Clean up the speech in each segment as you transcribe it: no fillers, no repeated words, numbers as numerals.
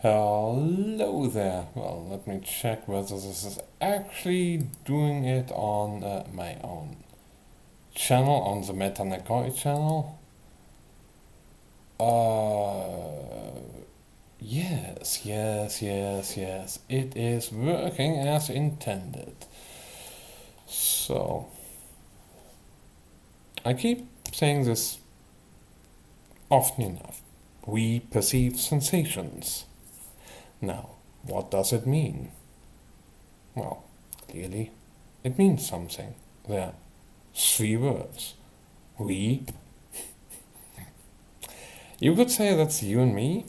Hello there. Well, let me check whether this is actually doing it on my own channel, on the Metanakoi channel. Uh, yes. It is working as intended. So, I keep saying this often enough. We perceive sensations. Now, what does it mean? Well, clearly, it means something. There are three words. We. You could say that's you and me,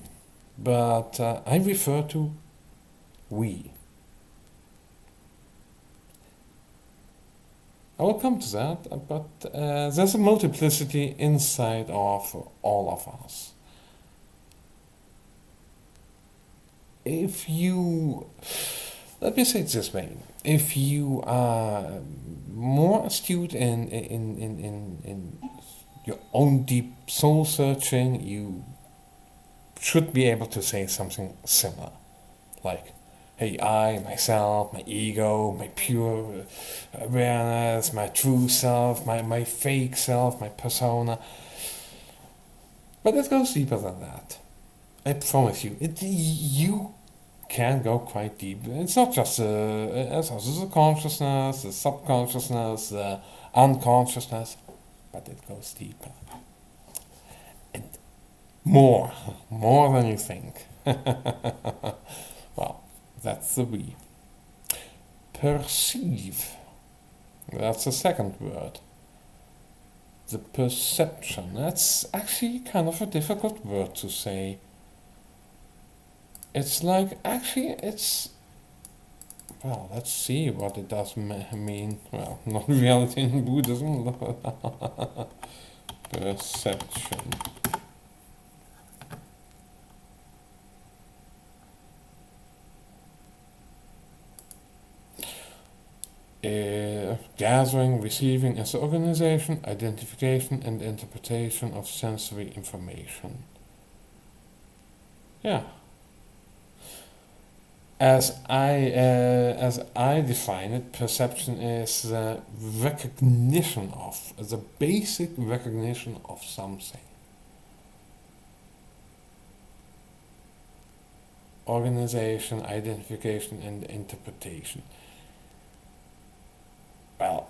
but I refer to we. I will come to that, but there's a multiplicity inside of all of us. If you, let me say it this way, if you are more astute in your own deep soul searching, you should be able to say something similar. Like, hey, I, myself, my ego, my pure awareness, my true self, my fake self, my persona. But it goes deeper than that. I promise you. You can go quite deep. It's not just the consciousness, the subconsciousness, the unconsciousness, but it goes deeper. And more than you think. Well, that's the we. Perceive. That's the second word. The perception. That's actually kind of a difficult word to say. It's like, actually, it's. Well, let's see what it does mean. Well, not reality in Buddhism. Perception. Gathering, receiving as organization, identification, and interpretation of sensory information. Yeah. As I define it, perception is the recognition of, the basic recognition of something. Organization, identification, and interpretation. Well,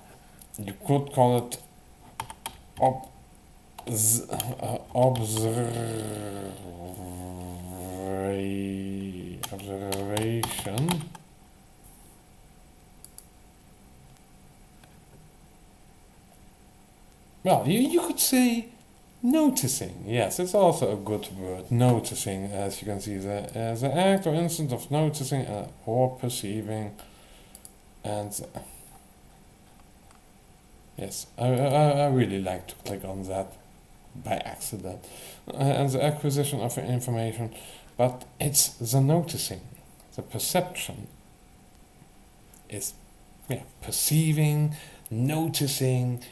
you could call it observation. Well, you could say noticing. Yes, it's also a good word. Noticing, as you can see, the act or instant of noticing or perceiving. And yes, I really like to click on that by accident. And the acquisition of information, but it's the noticing, the perception is perceiving, noticing,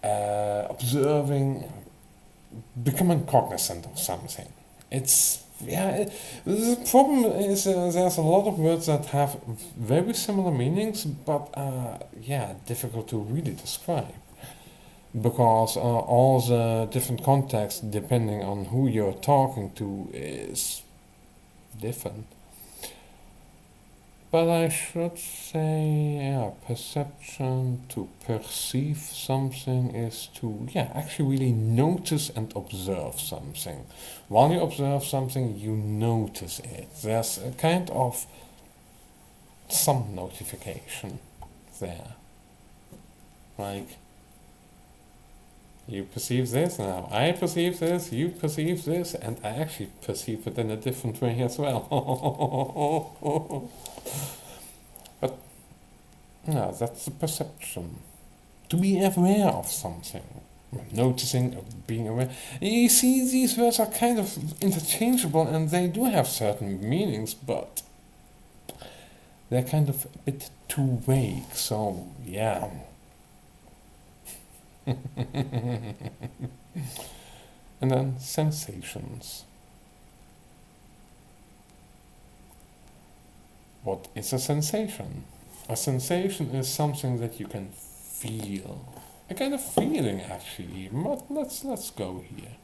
observing, becoming cognizant of something. It's the problem is there's a lot of words that have very similar meanings, but difficult to really describe because all the different contexts, depending on who you're talking to, is different. But I should say, perception, to perceive something is to, actually really notice and observe something. While you observe something, you notice it. There's a kind of some notification there. Like, you perceive this now, I perceive this, you perceive this, and I actually perceive it in a different way as well. But no, that's the perception. To be aware of something. Noticing, being aware. You see, these words are kind of interchangeable and they do have certain meanings, but they're kind of a bit too vague, so yeah. And then sensations. What is a sensation? A sensation is something that you can feel. A kind of feeling, actually. But let's go here.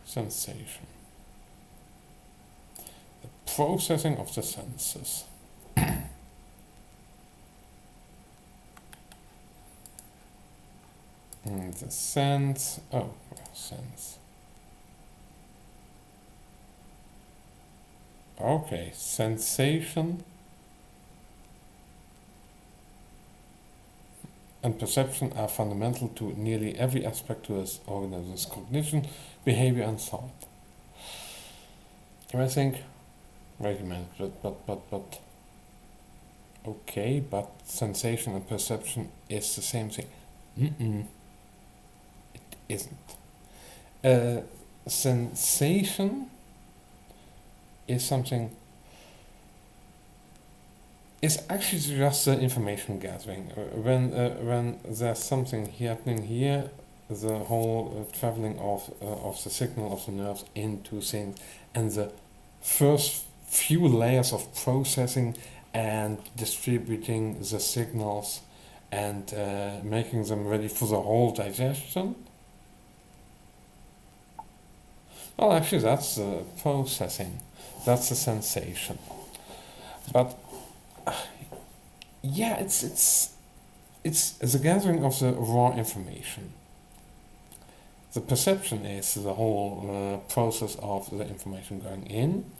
Sensation. The processing of the senses. The sense. Oh, sense. Okay, sensation and perception are fundamental to nearly every aspect of this organism's cognition, behavior, and thought. And I think, wait a minute, but, okay, but sensation and perception is the same thing. It isn't. Sensation is something, is actually just the information gathering. When there's something happening here, the whole traveling of the signal of the nerves into things, and the first few layers of processing and distributing the signals and making them ready for the whole digestion. Well, actually, that's the processing. That's the sensation. But yeah, it's the gathering of the raw information. The perception is the whole process of the information going in,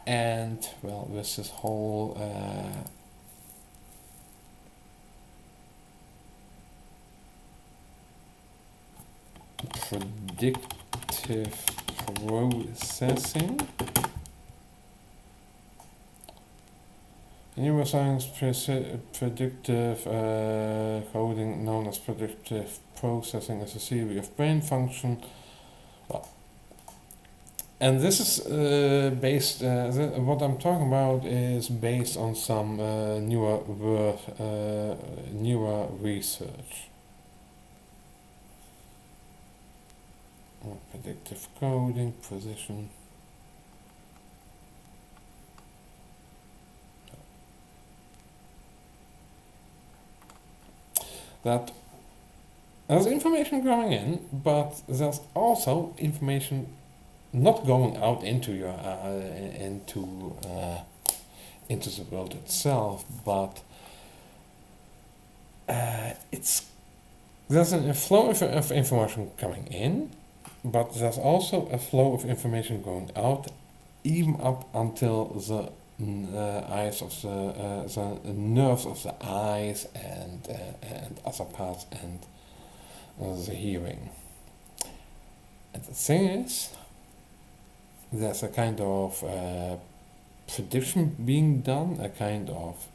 and well, with this whole predictive processing. Neuroscience predictive coding, known as predictive processing, is a theory of brain function. Well, and this is based, what I'm talking about is based on some newer research. Predictive coding, precision. That there's information going in, but there's also information not going out into your into the world itself, but there's a flow of information coming in, but there's also a flow of information going out, even up until the eyes of the nerves of the eyes and other parts and the hearing. And the thing is, there's a kind of prediction being done, a kind of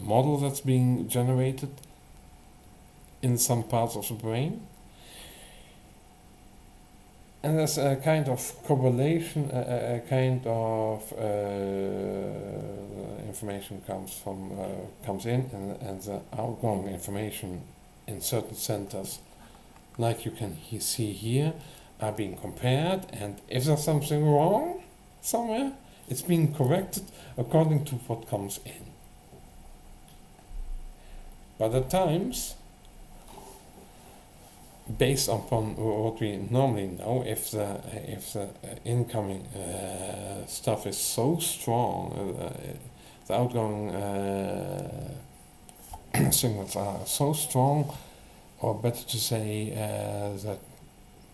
model that's being generated in some parts of the brain. And there's a kind of correlation, a kind of information comes in, and the outgoing information in certain centers, like you can see here, are being compared. And if there's something wrong somewhere, it's being corrected according to what comes in. But at times, based upon what we normally know, if the incoming stuff is so strong, the outgoing signals are so strong, or better to say that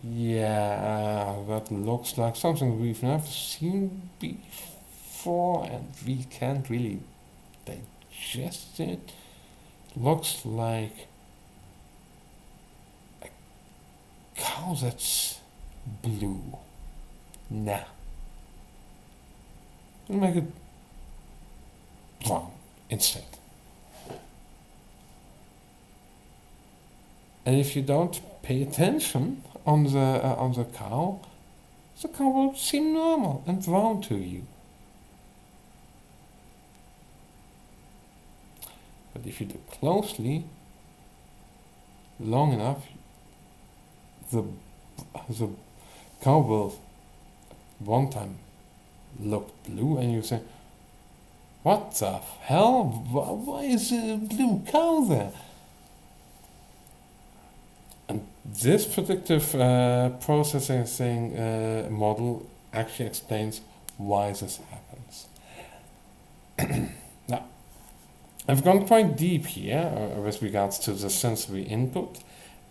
that looks like something we've never seen before, and we can't really digest it. Looks like cow that's blue. Nah. We'll make it brown instead. And if you don't pay attention on the cow will seem normal and brown to you. But if you look closely, long enough, the the cow will one time look blue, and you say, "What the hell? Why is a blue cow there?" And this predictive processing model actually explains why this happens. Now, I've gone quite deep here with regards to the sensory input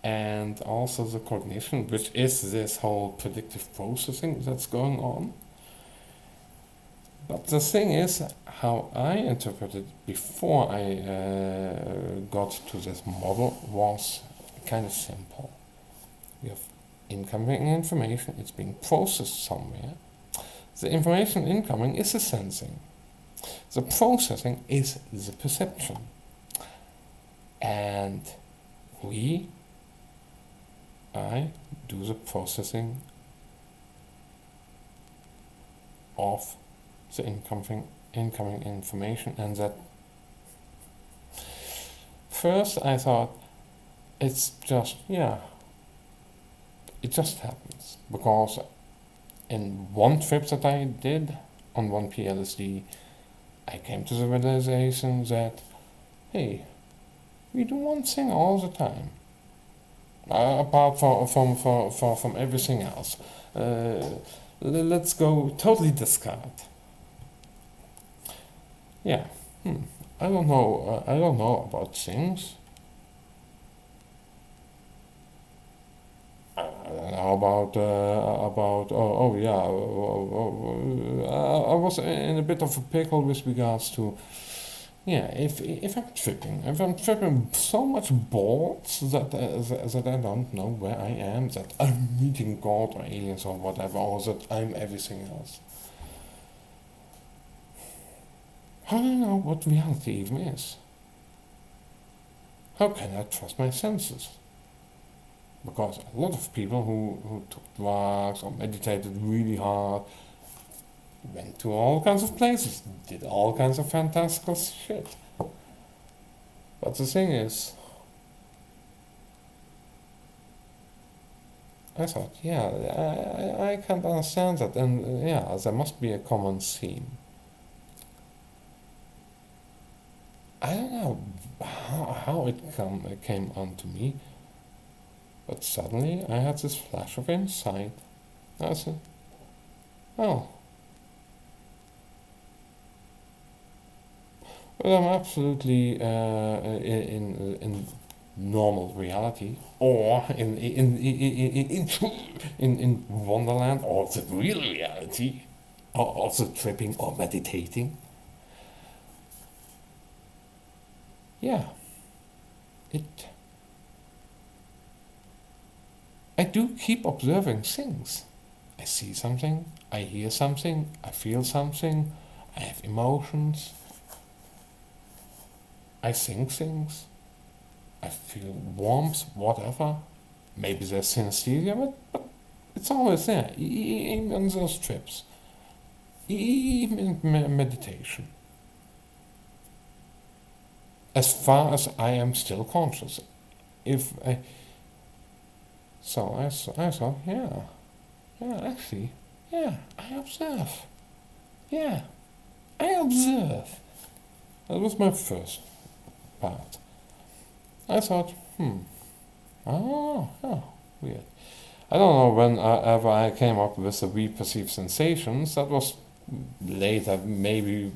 and also the cognition, which is this whole predictive processing that's going on. But the thing is, how I interpreted before I got to this model was kind of simple. We have incoming information, it's being processed somewhere. The information incoming is the sensing. The processing is the perception. And I do the processing of the incoming information. And that first I thought it's just, it just happens. Because in one trip that I did on 1P-LSD, I came to the realization that, hey, we do one thing all the time. Apart from everything else. Let's go totally discard. Yeah. I don't know about things. I don't know about I was in a bit of a pickle with regards to, if I'm tripping so much balls that I don't know where I am, that I'm meeting God or aliens or whatever, or that I'm everything else. How do I know what reality even is? How can I trust my senses? Because a lot of people who took drugs or meditated really hard went to all kinds of places, did all kinds of fantastical shit. But the thing is, I thought, I can't understand that, and there must be a common theme. I don't know how it came onto me, but suddenly I had this flash of insight. I said, oh, well, I'm absolutely in normal reality, or in Wonderland, or the real reality, or also tripping or meditating. I do keep observing things. I see something, I hear something, I feel something, I have emotions, I think things, I feel warmth, whatever. Maybe there's synesthesia, but it's always there, even on those trips, even in meditation. As far as I am still conscious. So I thought, actually, I observe. I observe. That was my first part. I thought, weird. I don't know whenever I came up with the we perceive sensations. That was later, maybe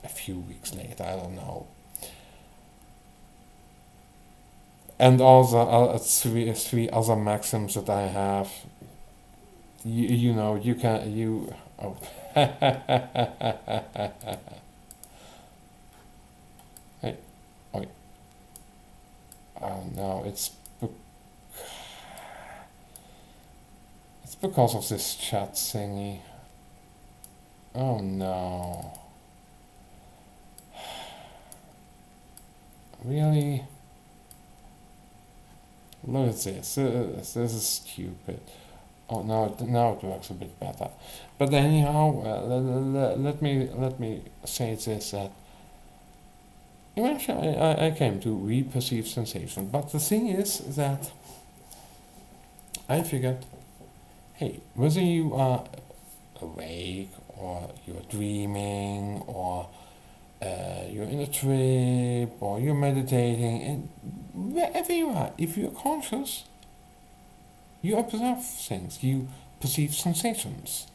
a few weeks later, I don't know. And also three other maxims that I have. Oh. Hey, wait. Oh no, it's because of this chat thingy. Oh no. Really? Look at this. This is stupid. Oh, now it works a bit better. But anyhow, let me say this, that eventually I came to re-perceive sensation. But the thing is that I figured, hey, whether you are awake or you're dreaming or you're in a trip or you're meditating, and wherever you are, if you're conscious, you observe things, you perceive sensations.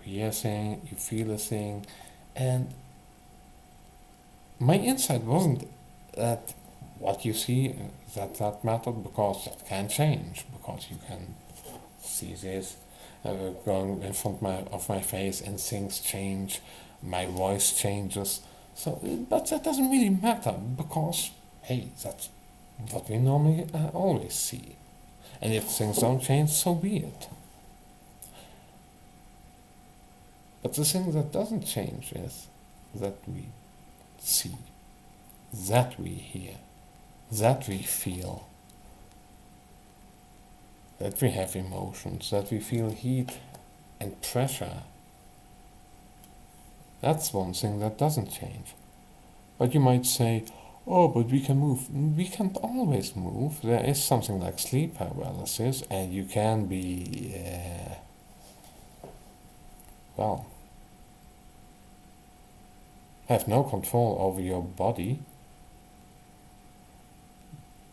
You hear a thing, you feel a thing, and my insight wasn't that what you see that mattered, because that can change, because you can see this going in front of my face and things change, my voice changes. So, but that doesn't really matter, because hey, that's what we normally always see. And if things don't change, so be it. But the thing that doesn't change is that we see, that we hear, that we feel, that we have emotions, that we feel heat and pressure. That's one thing that doesn't change. But you might say, oh, but we can move. We can't always move. There is something like sleep paralysis, and you can be, well, have no control over your body.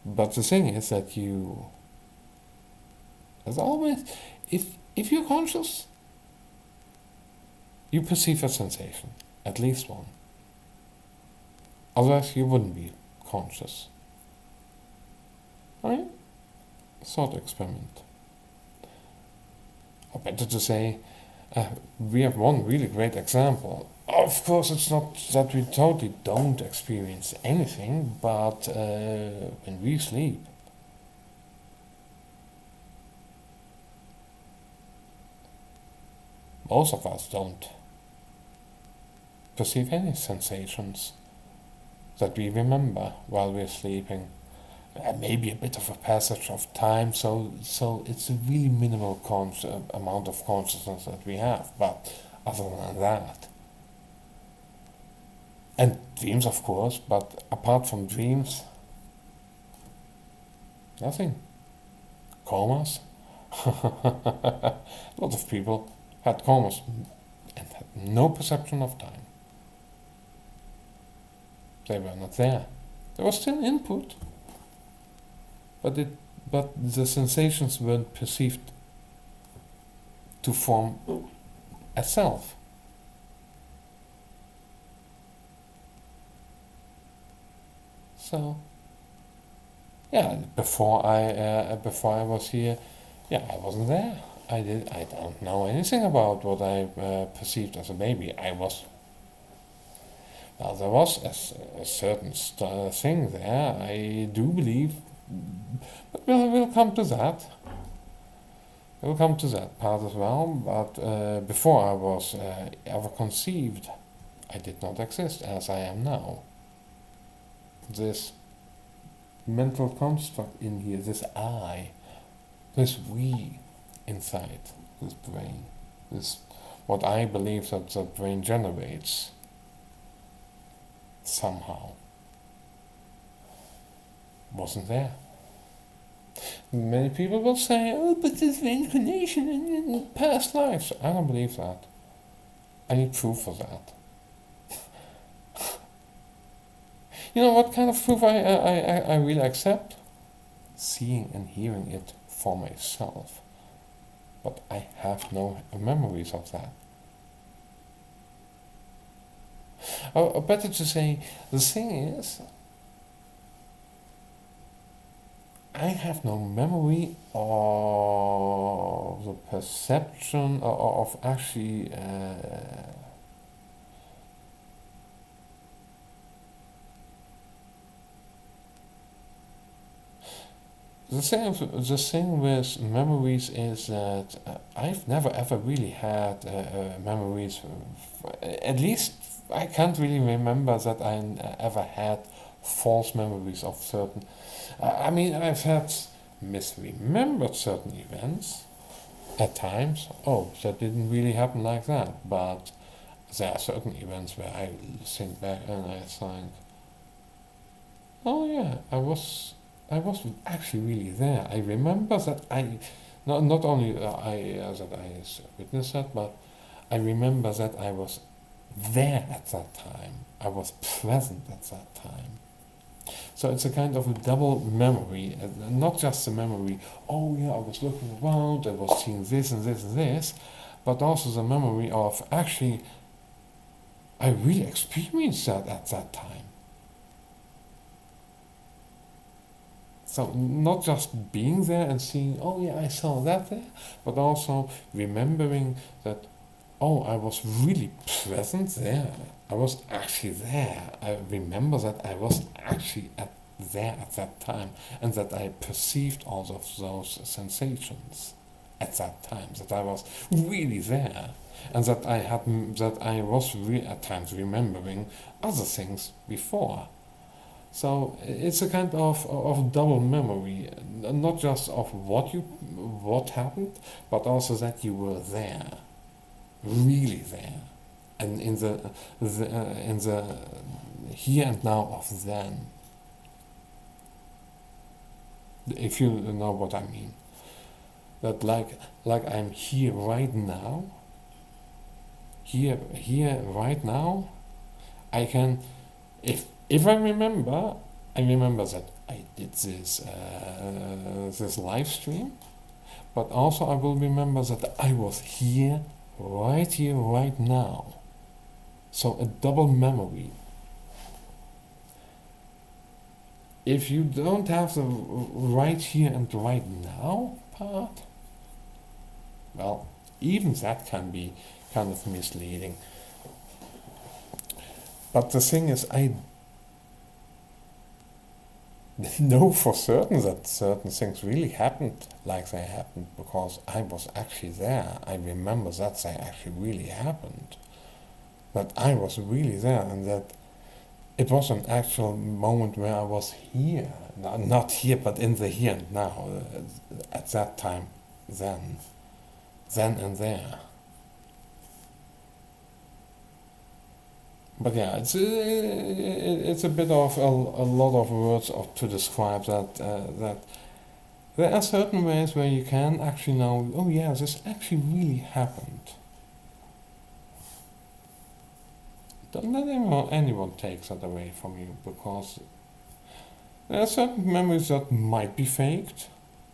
But the thing is that you, as always, if you're conscious, you perceive a sensation, at least one. Otherwise, you wouldn't be conscious. Right? Thought experiment. Or better to say, we have one really great example. Of course, it's not that we totally don't experience anything, but when we sleep, most of us don't perceive any sensations that we remember while we're sleeping. Maybe a bit of a passage of time, so it's a really minimal amount of consciousness that we have, but other than that. And dreams, of course, but apart from dreams, nothing. Comas. A lot of people had comas and had no perception of time. They were not there. There was still input, but the sensations weren't perceived to form a self. So, yeah, before I was here, yeah, I wasn't there. I don't know anything about what I perceived as a baby. Well, there was a certain thing there. I do believe, but we'll come to that. We'll come to that part as well. But before I was ever conceived, I did not exist as I am now. This mental construct in here, this I, this we inside this brain, this what I believe that the brain generates somehow wasn't there. Many people will say, oh, but there's reincarnation in past lives. I don't believe that. I need proof for that. You know what kind of proof I really accept? Seeing and hearing it for myself. But I have no memories of that. Or better to say, the thing is, I have no memory of the perception of actually the thing with memories is that I've never ever really had memories. At least I can't really remember that I ever had false memories of certain. I mean, I've had misremembered certain events at times. Oh, that didn't really happen like that. But there are certain events where I think back and I think, oh yeah, I was I was actually really there. I remember that not only that I witnessed that, but I remember that I was there at that time. I was present at that time. So it's a kind of a double memory, not just a memory, oh yeah, I was looking around, I was seeing this and this and this, but also the memory of actually, I really experienced that at that time. So not just being there and seeing, oh yeah, I saw that there, but also remembering that, oh, I was really present there. I was actually there. I remember that I was actually there at that time, and that I perceived all of those sensations at that time. That I was really there, and that I was at times remembering other things before. So it's a kind of double memory, not just of what happened, but also that you were there, really there, and in the here and now of then. If you know what I mean, that like I'm here right now, here right now, I can if I remember that I did this live stream, but also I will remember that I was here, right now. So a double memory. If you don't have the right here and right now part, well, even that can be kind of misleading. But the thing is, I know for certain that certain things really happened like they happened because I was actually there. I remember that they actually really happened. That I was really there and that it was an actual moment where I was here. Not here, but in the here and now. At that time, then. Then and there. But yeah, it's a bit of a lot of words to describe that there are certain ways where you can actually know, oh yeah, this actually really happened. Don't let anyone take that away from you, because there are certain memories that might be faked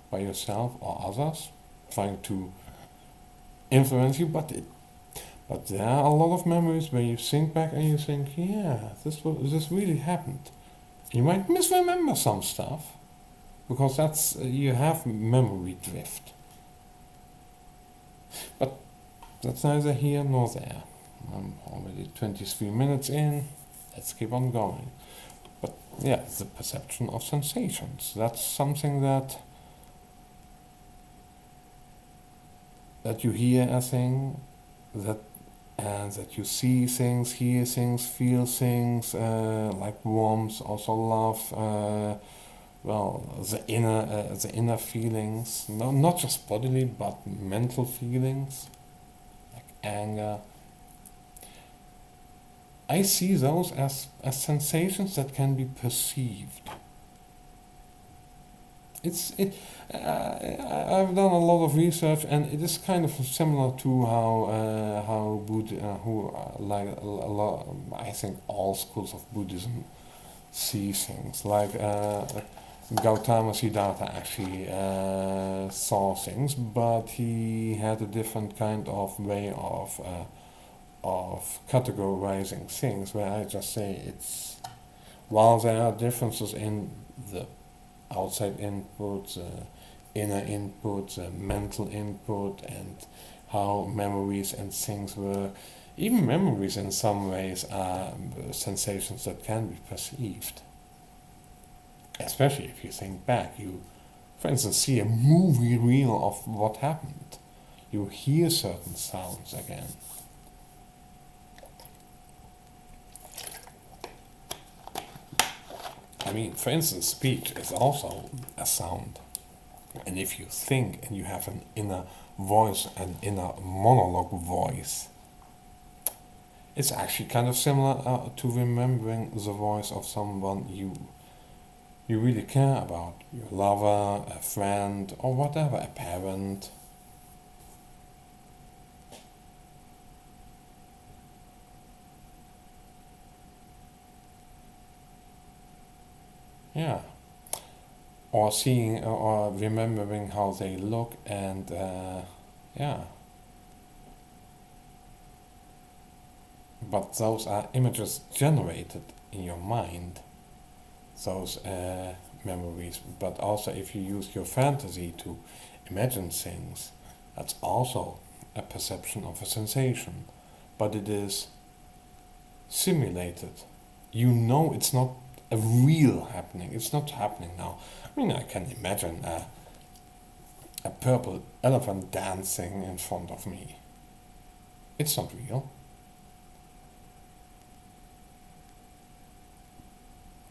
by yourself or others trying to influence you, but there are a lot of memories where you think back and you think, yeah, this really happened. You might misremember some stuff because you have memory drift. But that's neither here nor there. I'm already 23 minutes in. Let's keep on going. But yeah, the perception of sensations. That's something that you hear a thing, that you see things, hear things, feel things, like warmth, also love. The inner feelings, no, not just bodily but mental feelings, like anger. I see those as sensations that can be perceived. I've done a lot of research, and it is kind of similar to how like a lot, I think all schools of Buddhism see things. Like Gautama Siddhartha actually saw things, but he had a different kind of way of categorizing things. Where I just say while there are differences in the outside input, inner input, mental input, and how memories and things work. Even memories in some ways are sensations that can be perceived. Especially if you think back, you, for instance, see a movie reel of what happened. You hear certain sounds again. I mean, for instance, speech is also a sound. And if you think and you have an inner voice, an inner monologue voice, it's actually kind of similar to remembering the voice of someone you you really care about your lover, a friend, or whatever, a parent. Yeah. Or seeing or remembering how they look, and yeah. But those are images generated in your mind, those memories. But also, if you use your fantasy to imagine things, that's also a perception of a sensation. But it is simulated. You know it's not a real happening. It's not happening now. I mean, I can imagine a purple elephant dancing in front of me. It's not real.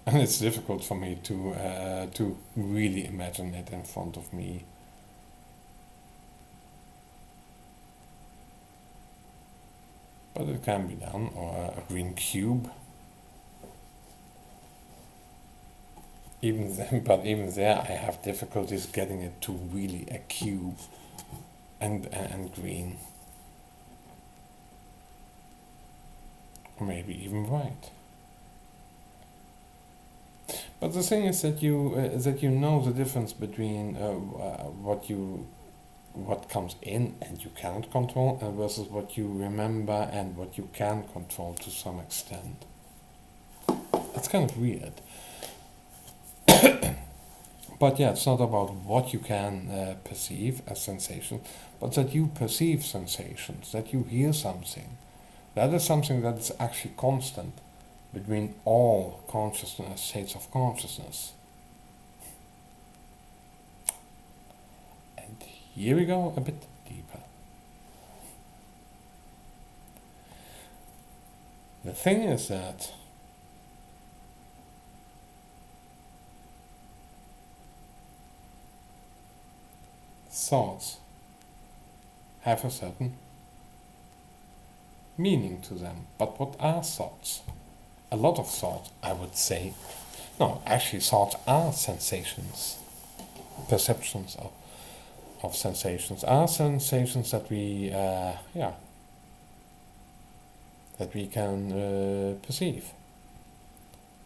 And it's difficult for me to really imagine it in front of me. But it can be done, or a green cube. Even then, but even there, I have difficulties getting it to really a cube and green, or maybe even white. But the thing is that you know the difference between what comes in and you cannot control, versus what you remember and what you can control to some extent. It's kind of weird. But yeah, it's not about what you can perceive as sensation, but that you perceive sensations, that you hear something. That is something that is actually constant between all consciousness, states of consciousness. And here we go a bit deeper. The thing is that thoughts have a certain meaning to them. But what are thoughts? A lot of thoughts, I would say. No, actually, thoughts are sensations. Perceptions of sensations are sensations that we, that we can perceive.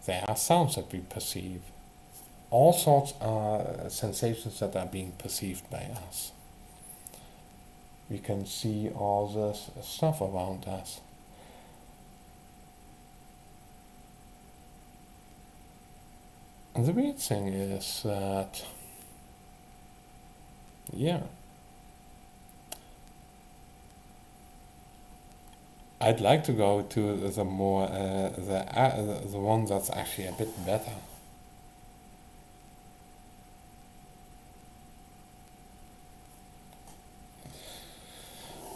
They are sounds that we perceive. All thoughts are sensations that are being perceived by us. We can see all this stuff around us. And the weird thing is that, yeah, I'd like to go to the more the one that's actually a bit better.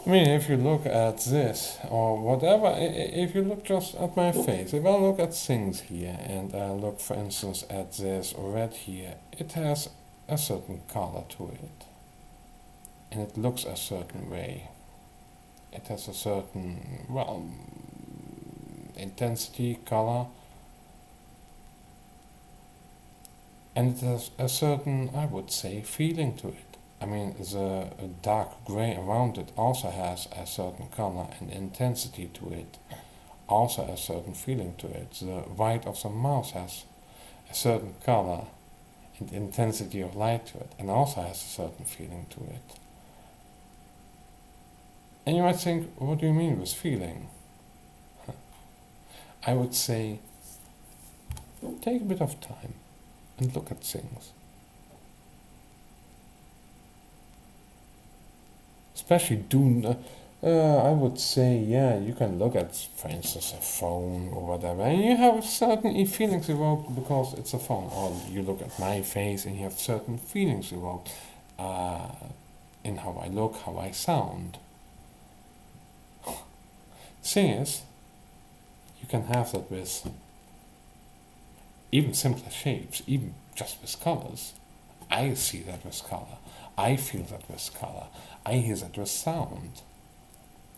I mean, if you look at this or whatever, if you look just at my face, if I look at things here and I look, for instance, at this red here, it has a certain color to it, and it looks a certain way. It has a certain, well, intensity, color, and it has a certain, I would say, feeling to it. I mean, the dark gray around it also has a certain color and intensity to it, also a certain feeling to it. The white of the mouse has a certain color and intensity of light to it, and also has a certain feeling to it. And you might think, what do you mean with feeling? I would say, take a bit of time and look at things. Especially I would say, yeah, you can look at, for instance, a phone or whatever, and you have certain feelings evoked because it's a phone. Or you look at my face and you have certain feelings evoked in how I look, how I sound. Thing is, you can have that with even simpler shapes, even just with colors. I see that with color. I feel that with color. I hear that with sound.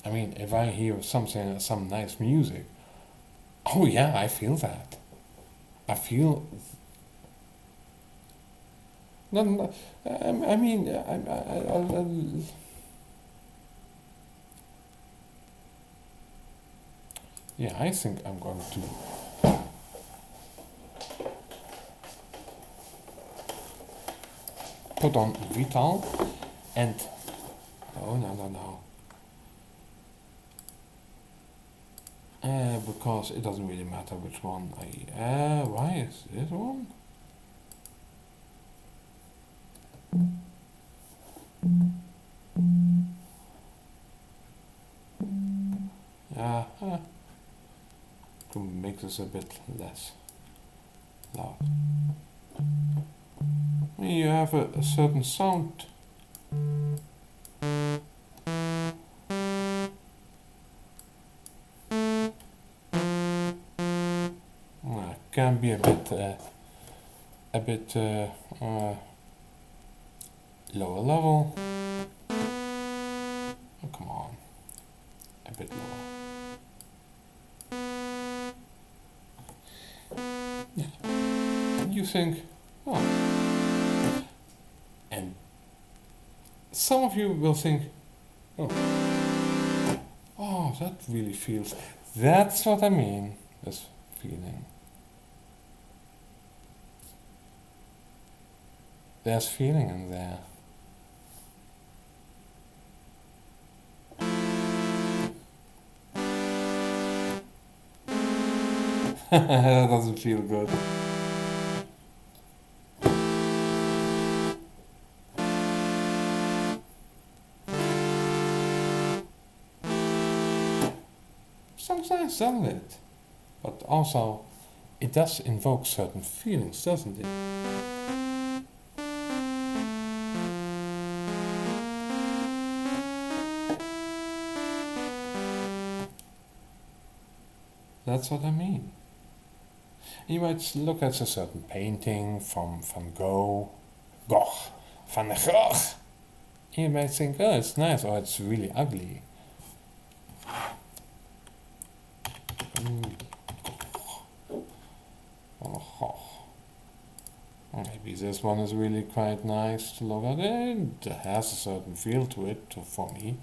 I mean, if I hear something, some nice music, oh yeah, I feel that. I feel No, no, I mean, yeah, I think I'm going to put on Vital and oh no. Because it doesn't really matter which one I. Why is this one? To make this a bit less loud. You have a certain sound. Can be a bit lower level. Oh, come on, a bit lower. Yeah. And you think, oh, and some of you will think, oh, that really feels. That's what I mean. This feeling. There's feeling in there. That doesn't feel good. Sometimes doesn't it? But also, it does invoke certain feelings, doesn't it? That's what I mean. You might look at a certain painting from Van Gogh, Van Gogh. You might think, oh, it's nice, or it's really ugly. Maybe this one is really quite nice to look at. It has a certain feel to it, for me.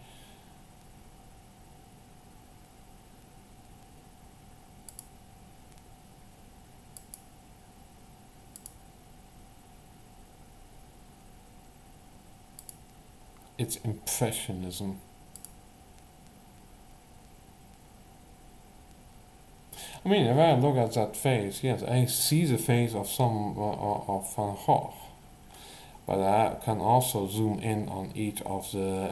It's impressionism. I mean, if I look at that face, yes, I see the face of of Van Gogh, but I can also zoom in on each of the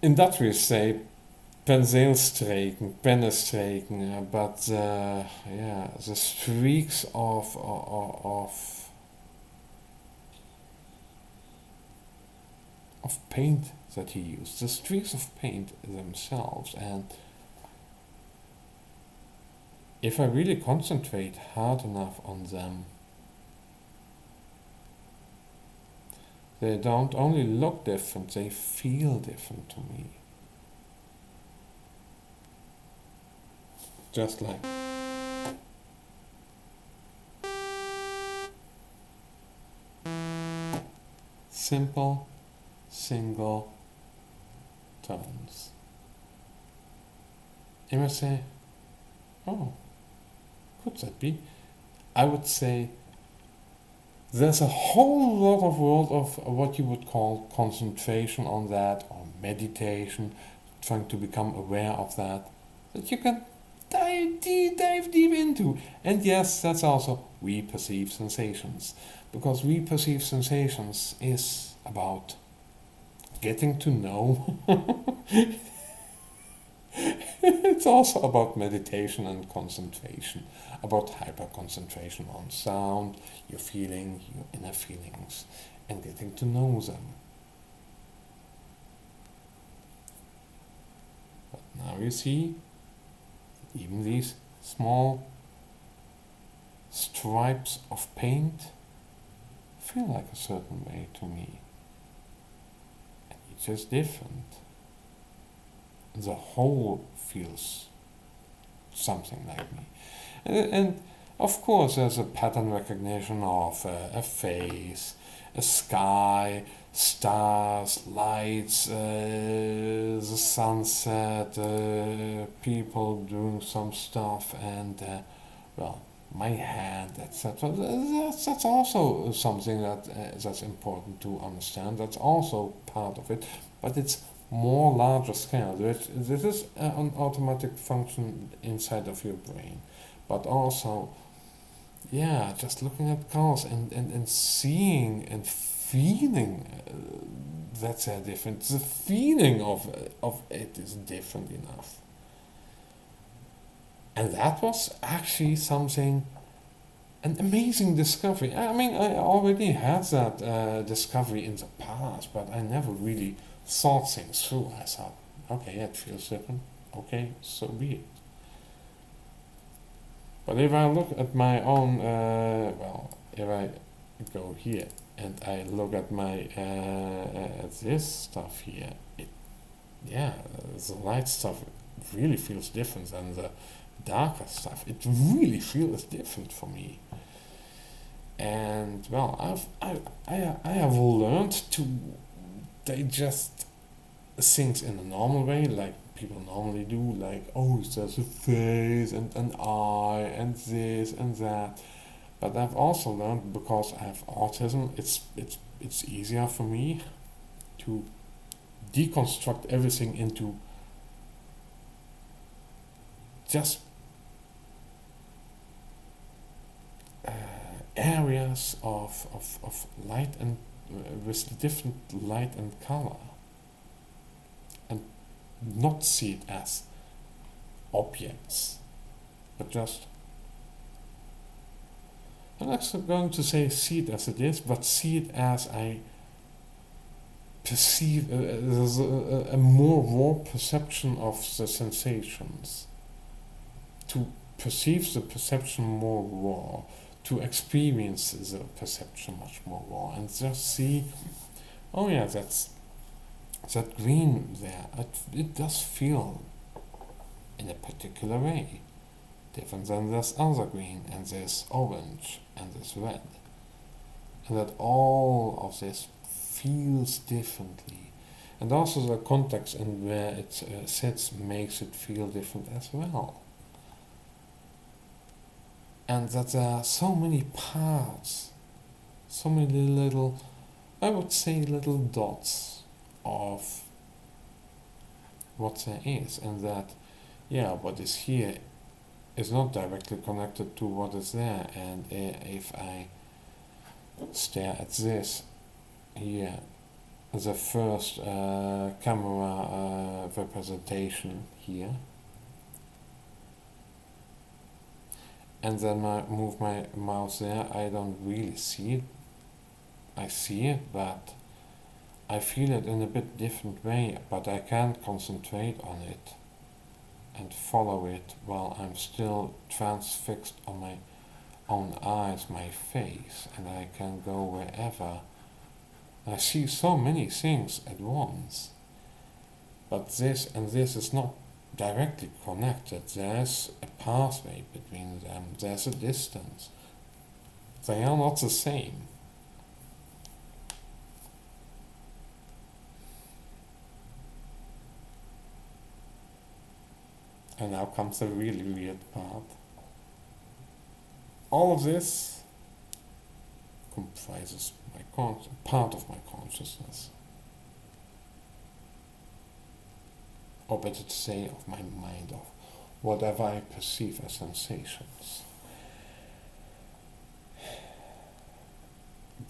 in that we say penseelstreken, pennenstreken, but yeah, the streaks of paint that he used, the streaks of paint themselves, and if I really concentrate hard enough on them, they don't only look different, they feel different to me. Just like simple, single tones. You might say, oh, could that be? I would say there's a whole lot of world of what you would call concentration on that, or meditation, trying to become aware of that you can dive deep into. And yes, that's also we perceive sensations, because we perceive sensations is about getting to know. It's also about meditation and concentration, about hyper concentration on sound, your feeling, your inner feelings, and getting to know them. But now you see, even these small stripes of paint feel like a certain way to me. And just different. The whole feels something like me. And of course, there's a pattern recognition of a face, a sky, stars, lights, the sunset, people doing some stuff, and well, my hand, etc. That's also something that's important to understand. That's also part of it, but it's more larger scale. This is an automatic function inside of your brain, but also, yeah, just looking at colors and seeing and feeling that's different. The feeling of it is different enough. And that was actually something, an amazing discovery. I mean, I already had that discovery in the past, but I never really thought things through. I thought, okay, it feels different. Okay, so be it. But if I look at my own, if I go here and I look at my at this stuff here, yeah, the light stuff really feels different than the darker stuff. It really feels different for me. And well, I have learned to digest things in a normal way, like people normally do, like, oh, there's a face and an eye and this and that. But I've also learned, because I have autism, it's easier for me to deconstruct everything into just areas of light and with different light and color, and not see it as objects, but just, I'm not going to say see it as it is, but see it as I perceive, there's a more raw perception of the sensations, to perceive the perception more raw, to experience the perception much more raw, and just see, oh yeah, that's that green there. It does feel in a particular way, different than this other green, and this orange, and this red, and that all of this feels differently, and also the context and where it sits makes it feel different as well. And that there are so many parts, so many little, I would say, little dots of what there is, and that, yeah, what is here is not directly connected to what is there. And if I stare at this here, the first camera representation here, and then I move my mouse there, I don't really see it. I see it, but I feel it in a bit different way, but I can't concentrate on it and follow it while I'm still transfixed on my own eyes, my face, and I can go wherever. I see so many things at once, but this and this is not directly connected. There's a pathway between them, there's a distance. They are not the same. And now comes the really weird part. All of this comprises part of my consciousness. Or better to say, of my mind, of whatever I perceive as sensations.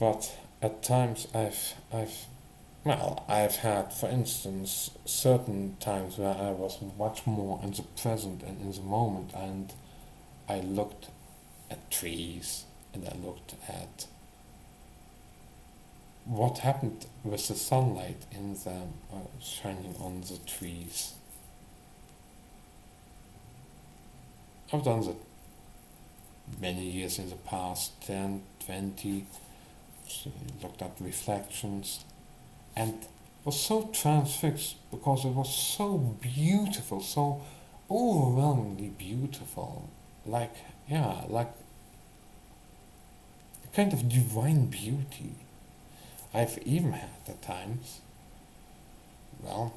But at times I've had, for instance, certain times where I was much more in the present and in the moment, and I looked at trees, and I looked at what happened with the sunlight in them shining on the trees. I've done that many years in the past, 10, 20, looked at reflections, and was so transfixed because it was so beautiful, so overwhelmingly beautiful. Like, yeah, like a kind of divine beauty. I've even had at times, well,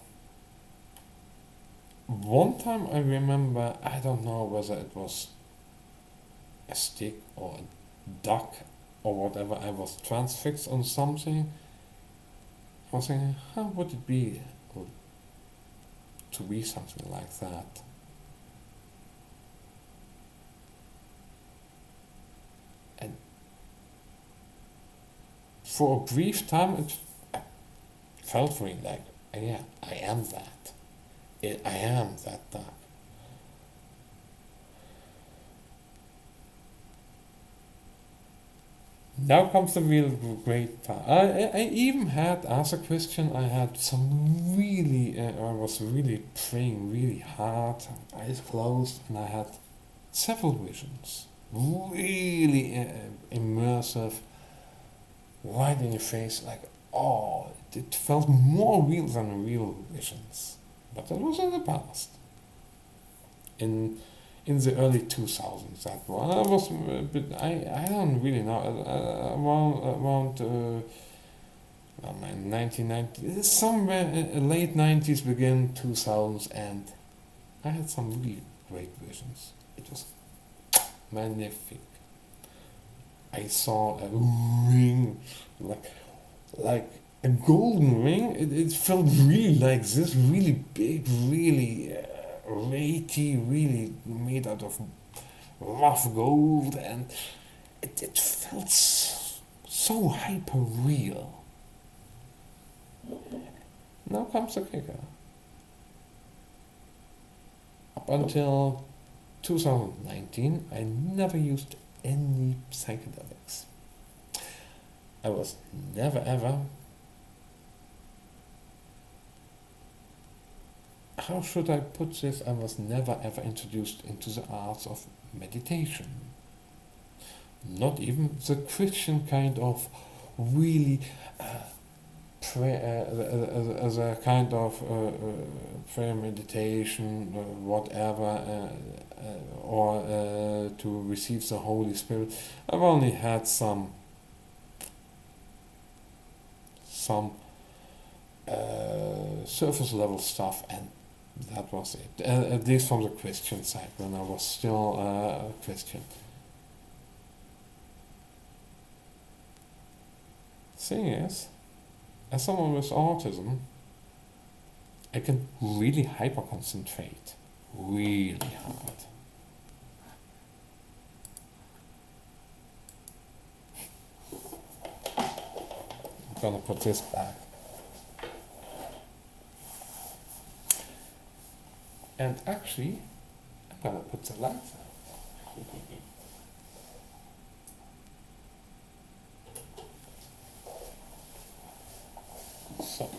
one time I remember, I don't know whether it was a stick or a duck or whatever, I was transfixed on something. I was thinking, how would it be to be something like that? And for a brief time, it felt for me like, yeah, I am that. I am that duck. Now comes the real great part. I even had, as a Christian, I had some really, I was really praying really hard, eyes closed, and I had several visions. Really immersive, right in your face, like, oh, it felt more real than real visions. But that was in the past. In in the early 2000s, that one. I was, but I don't really know, around 1990, somewhere late 90s, begin 2000s, and I had some really great visions. It was magnific. I saw a ring, like like a golden ring. It felt really like this, really big, really weighty, really made out of rough gold, and it felt so hyper real. Now comes the kicker. Up until 2019, I never used any psychedelics. I was never ever, how should I put this? I was never ever introduced into the arts of meditation. Not even the Christian kind of really prayer, as a kind of prayer meditation, whatever, or to receive the Holy Spirit. I've only had some surface level stuff, and that was it. At least from the Christian side, when I was still a Christian. Thing is, as someone with autism, I can really hyper concentrate really hard. I'm gonna put this back. And actually, I'm gonna put the lights on. So,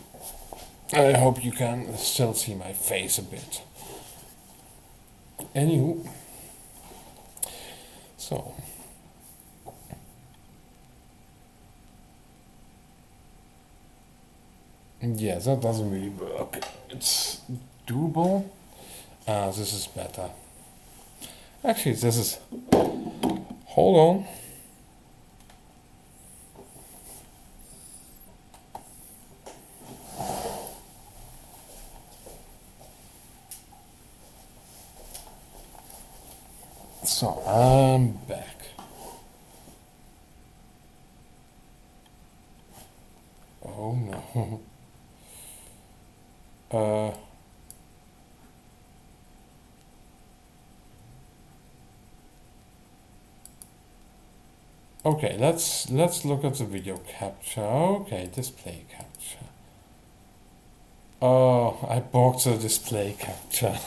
I hope you can still see my face a bit. Anywho, so yeah, that doesn't really work. It's doable. This is better. Actually, this is. Hold on. So I'm back. Oh no. Okay, let's look at the video capture. Okay, display capture. Oh, I blocked the display capture.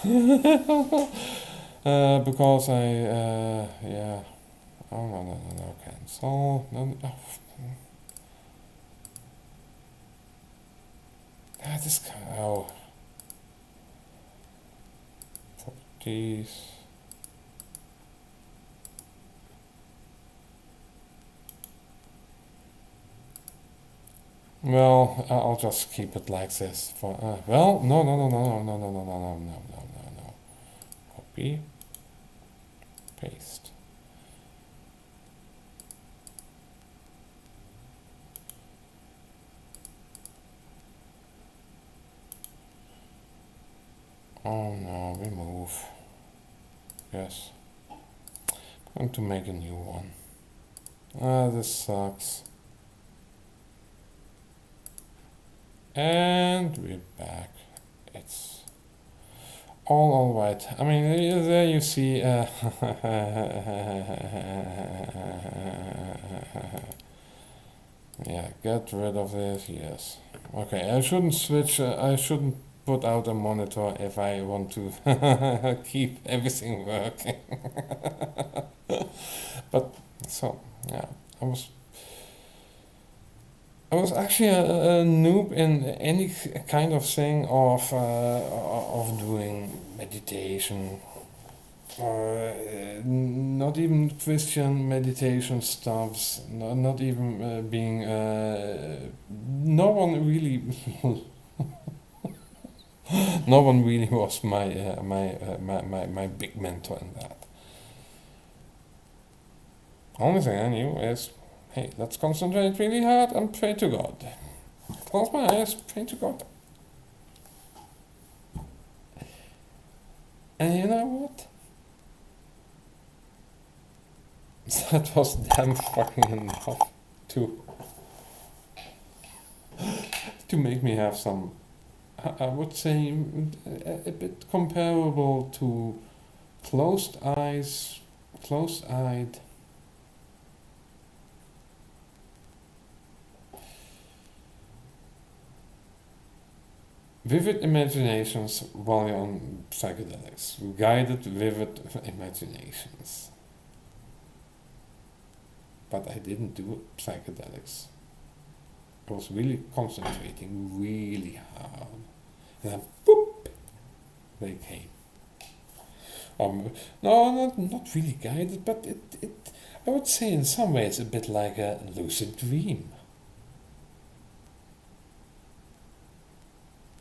Because yeah. Oh no, cancel. No, oh. This kind of, oh. Properties. Well, I'll just keep it like this for. Well, no, no, no, no, no, no, no, no, no, no, no, no, no. Copy, paste. Oh no, remove. Yes. I'm going to make a new one. This sucks. And we're back. It's all right. I mean, there you see. Yeah, get rid of this. Yes. Okay, I shouldn't switch. I shouldn't put out a monitor if I want to keep everything working. But so yeah, I was I was actually a noob in any kind of thing of doing meditation, or not even Christian meditation stuffs. Not even being. No one really. No one really was my big mentor in that. Only thing I knew is, hey, let's concentrate really hard and pray to God. Close my eyes, pray to God. And you know what? That was damn fucking enough to to make me have some, I would say, a bit comparable to closed-eyed, vivid imaginations while you're on psychedelics. Guided, vivid imaginations. But I didn't do psychedelics. I was really concentrating really hard. And then, boop, they came. No, not really guided, but I would say in some ways a bit like a lucid dream.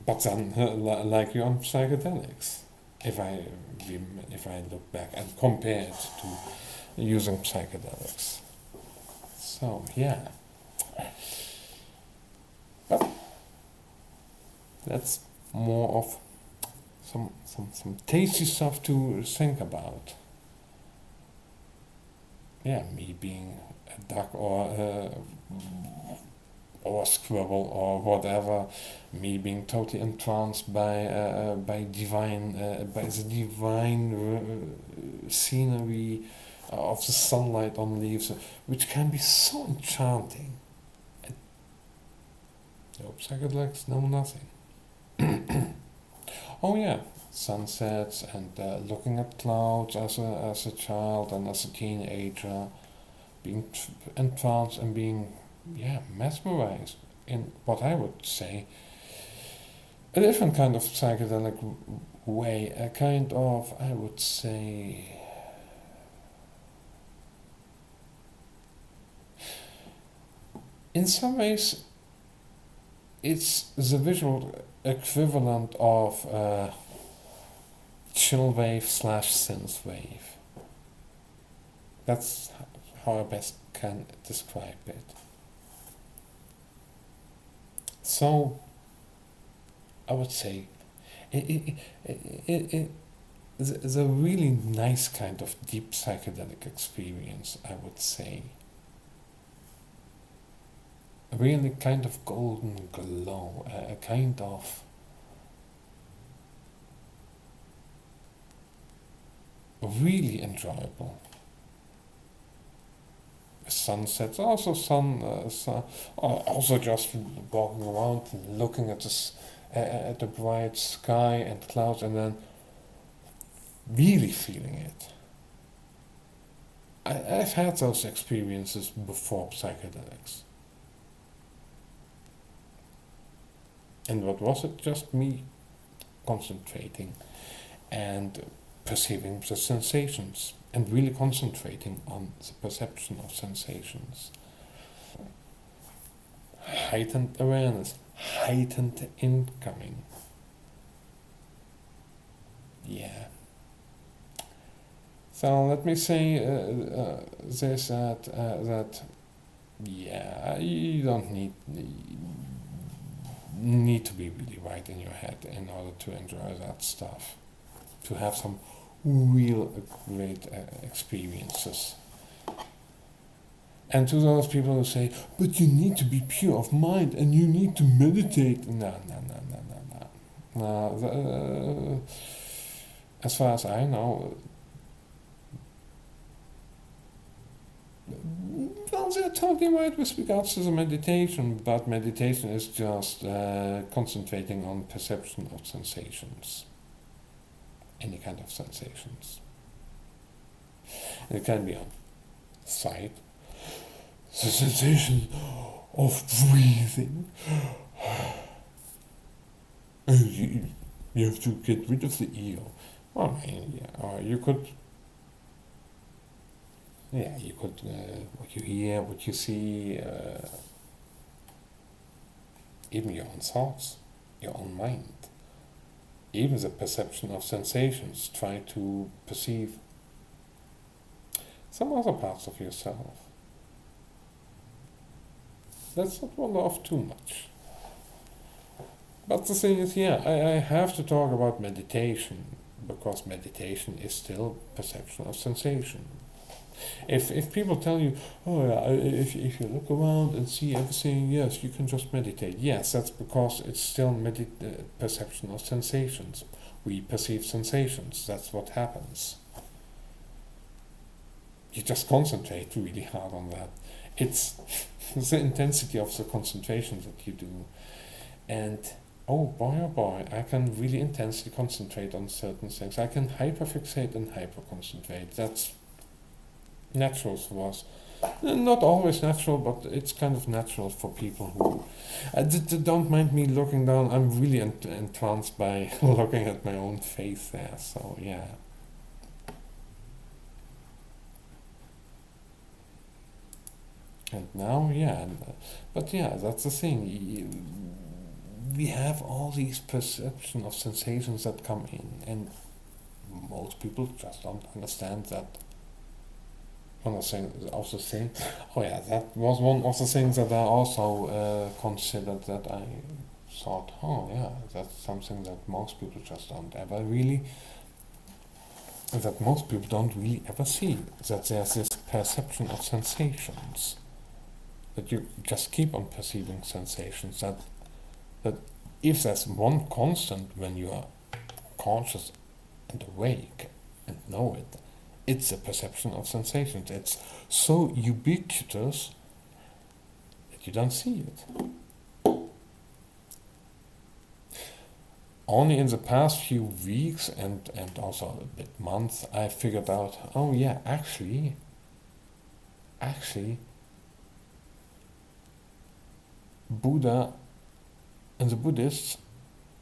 But then, like you're on psychedelics. If I if I look back and compare it to using psychedelics. So yeah, but that's more of some tasty stuff to think about. Yeah, me being a duck or a squirrel or whatever, me being totally entranced by the divine scenery of the sunlight on leaves, which can be so enchanting. And no psychedelics, no nothing. Oh yeah, sunsets and looking at clouds as a child and as a teenager, being entranced and being, yeah, mesmerized in what I would say a different kind of psychedelic way, a kind of, I would say, in some ways, it's the visual equivalent of chill wave slash synth wave. That's how I best can describe it. So I would say it is a really nice kind of deep psychedelic experience, I would say. A really kind of golden glow, a kind of really enjoyable. Sunsets, also also just walking around and looking at at the bright sky and clouds, and then really feeling it. I've had those experiences before psychedelics. And what was it? Just me concentrating and perceiving the sensations and really concentrating on the perception of sensations. heightened awareness, heightened incoming. Yeah. So let me say this that yeah, you don't need to be really right in your head in order to enjoy that stuff, to have some real great experiences. And to those people who say, but you need to be pure of mind and you need to meditate. No, no, no, no, no, no. No, as far as I know, well, they're totally right with regards to the meditation, but meditation is just concentrating on perception of sensations. Any kind of sensations. And it can be on sight, the sensation of breathing. You have to get rid of the ego. Well, yeah, or you could, yeah, you could, what you hear, what you see, even your own thoughts, your own mind, even the perception of sensations, try to perceive some other parts of yourself. Let's not wander off too much. But the thing is, yeah, I have to talk about meditation, because meditation is still perception of sensation. If people tell you, oh yeah, if you look around and see everything, yes, you can just meditate. Yes, that's because it's still perception of sensations. We perceive sensations. That's what happens. You just concentrate really hard on that. It's the intensity of the concentration that you do. And oh boy, I can really intensely concentrate on certain things. I can hyperfixate and hyperconcentrate. That's natural for us. Not always natural, but it's kind of natural for people who don't mind me looking down. I'm really entranced by looking at my own face there. So yeah. And now, yeah, but yeah, that's the thing. We have all these perception of sensations that come in, and most people just don't understand that. One of the things, oh yeah, that was one of the things that I also considered, that I thought, oh yeah, that's something that most people just don't ever really, that most people don't really ever see, that there's this perception of sensations, that you just keep on perceiving sensations, that if there's one constant when you are conscious and awake and know it, it's a perception of sensations. It's so ubiquitous that you don't see it. Only in the past few weeks and also a bit months, I figured out, oh yeah, actually, Buddha and the Buddhists,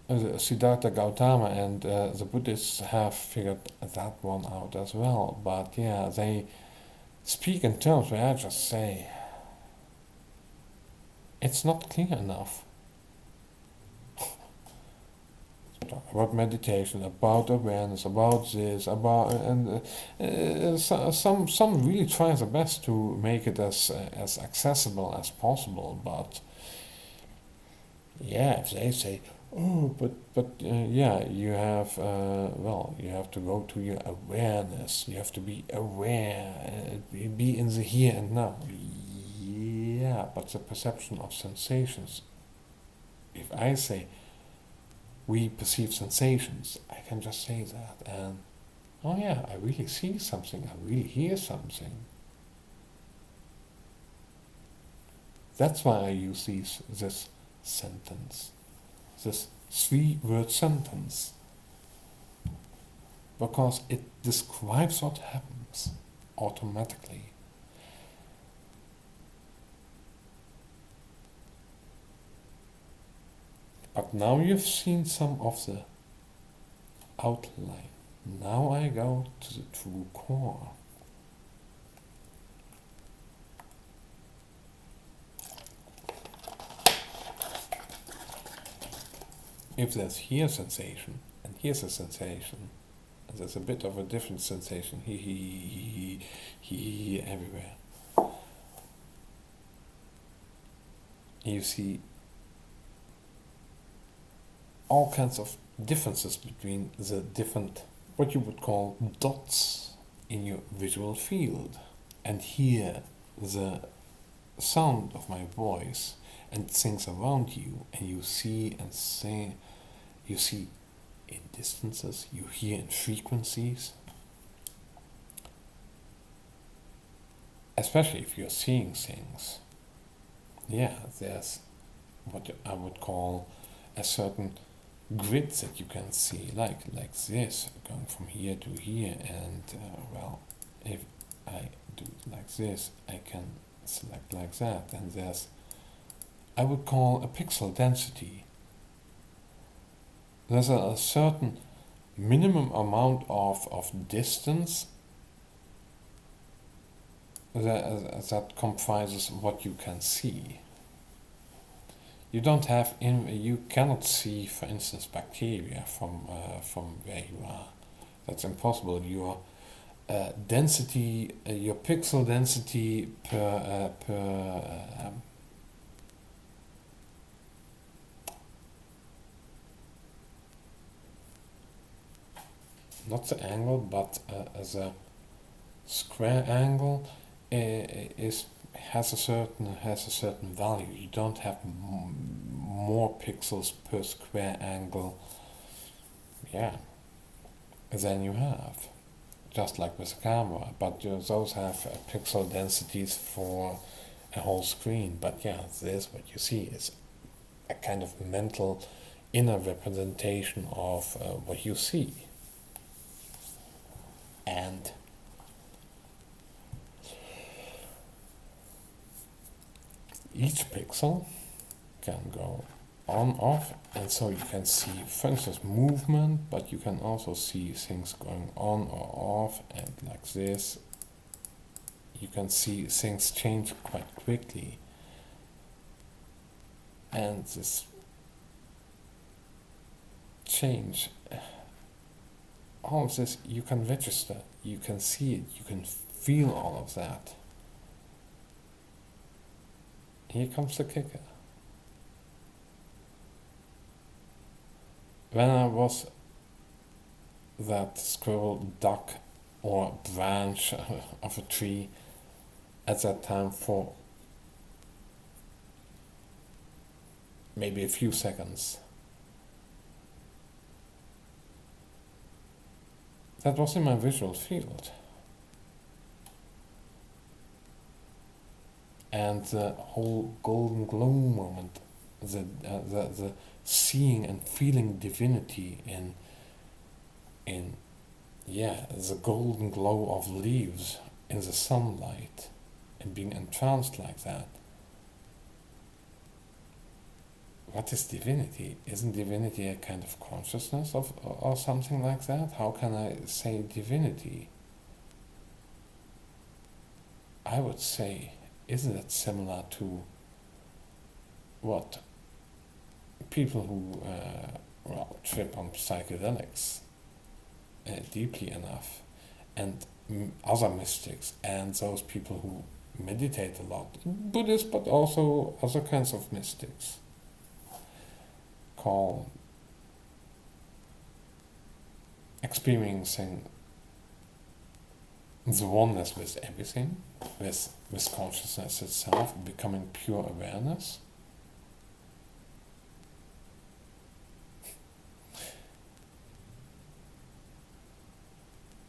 Siddhartha Gautama and the Buddhists have figured that one out as well. But yeah, they speak in terms where I just say, it's not clear enough. Talk about meditation, about awareness, about this, about and some really try their best to make it as accessible as possible. But yeah, if they say, oh, but yeah, you have you have to go to your awareness. You have to be aware, be in the here and now. Yeah, but the perception of sensations. If I say we perceive sensations, I can just say that, and oh yeah, I really see something. I really hear something. That's why I use this sentence. This 3-word sentence, because it describes what happens automatically. But now you've seen some of the outline. Now I go to the true core. if there's here sensation and here's a sensation, and there's a bit of a different sensation, he everywhere. You see all kinds of differences between the different, what you would call dots in your visual field, and hear the sound of my voice and things around you, and you see and say, you see in distances, you hear in frequencies, especially if you're seeing things. Yeah, there's what I would call a certain grid that you can see, like this, going from here to here, and well, if I do it like this, I can select like that, and there's, I would call a pixel density. There's a certain minimum amount of distance that comprises what you can see. You don't have you cannot see, for instance, bacteria from where you are. That's impossible. Your density, your pixel density per not the angle, but as a square angle is has a certain value. You don't have more pixels per square angle, yeah, than you have, just like with a camera. But those have pixel densities for a whole screen. But yeah, this what you see is a kind of mental inner representation of what you see. And each pixel can go on, off, and so you can see, for instance, movement, but you can also see things going on or off, and like this, you can see things change quite quickly. And this change, all of this, you can register, you can see it, you can feel all of that. Here comes the kicker. When I was that squirrel, duck, or branch of a tree at that time for maybe a few seconds, that was in my visual field. And the whole golden glow moment, the seeing and feeling divinity in the golden glow of leaves in the sunlight, and being entranced like that. What is divinity? Isn't divinity a kind of consciousness of or something like that? How can I say divinity? I would say, isn't it similar to what people who trip on psychedelics deeply enough, and other mystics, and those people who meditate a lot, Buddhists, but also other kinds of mystics, call experiencing the oneness with everything, with consciousness itself, becoming pure awareness.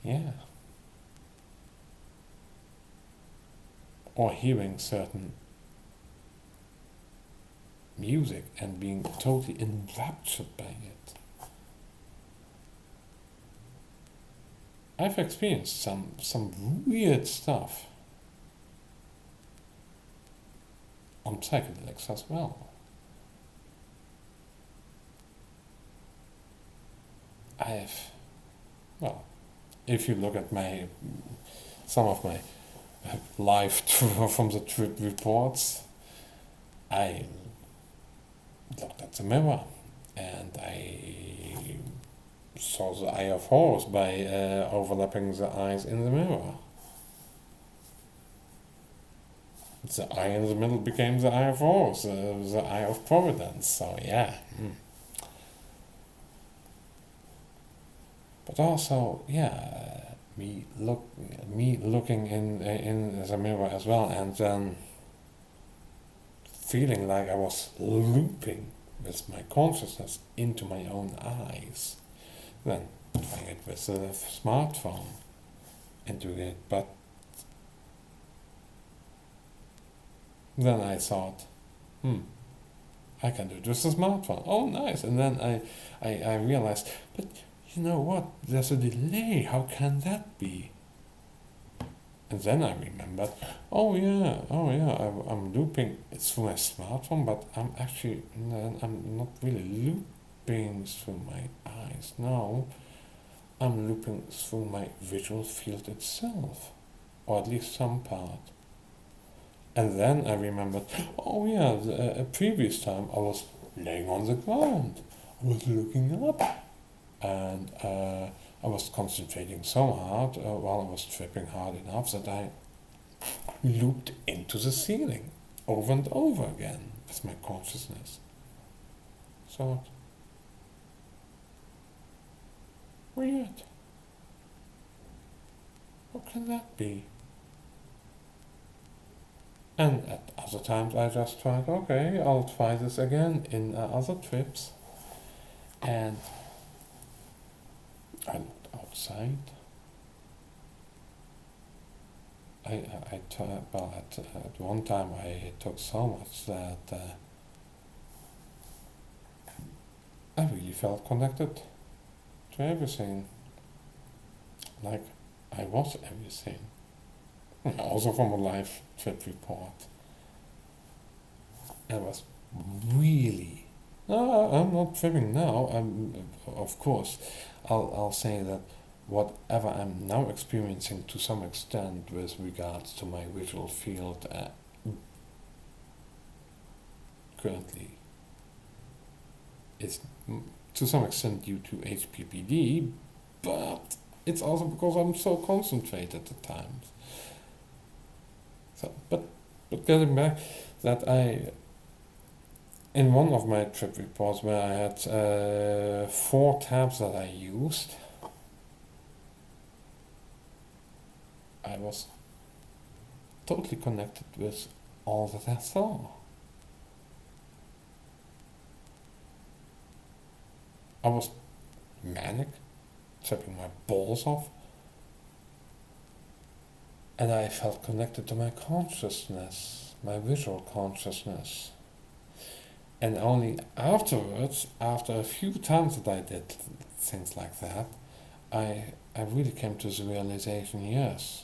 Yeah. Or hearing certain music and being totally enraptured by it. I've experienced some weird stuff on psychedelics as well. Well, if you look at some of my live from the trip reports, I looked at the mirror and I saw the eye of horse by overlapping the eyes in the mirror. The eye in the middle became the eye of horse, the eye of providence. So yeah. But also, yeah, me looking in the mirror as well, and then feeling like I was looping with my consciousness into my own eyes. Then trying it with the smartphone and doing it, but then I thought, I can do it with the smartphone. Oh, nice! And then I realized, but you know what? There's a delay. How can that be? And then I remembered, I'm looping it through my smartphone, but I'm not really looping through my eyes. No, I'm looping through my visual field itself, or at least some part. And then I remembered, a previous time I was laying on the ground, I was looking up, and I was concentrating so hard while I was tripping hard enough that I looped into the ceiling over and over again with my consciousness. So, weird. How can that be? And at other times I just tried, okay, I'll try this again in other trips. And I looked outside. At one time I took so much that I really felt connected to everything. Like I was everything. Also from a live trip report. I was really. No, I'm not tripping now. Of course, I'll say that whatever I'm now experiencing to some extent with regards to my visual field currently is to some extent due to HPPD, but it's also because I'm so concentrated at times. So, but getting back, that in one of my trip reports where I had 4 tabs that I used, I was totally connected with all that I saw. I was manic, tripping my balls off, and I felt connected to my consciousness, my visual consciousness. And only afterwards, after a few times that I did things like that, I really came to the realization, yes,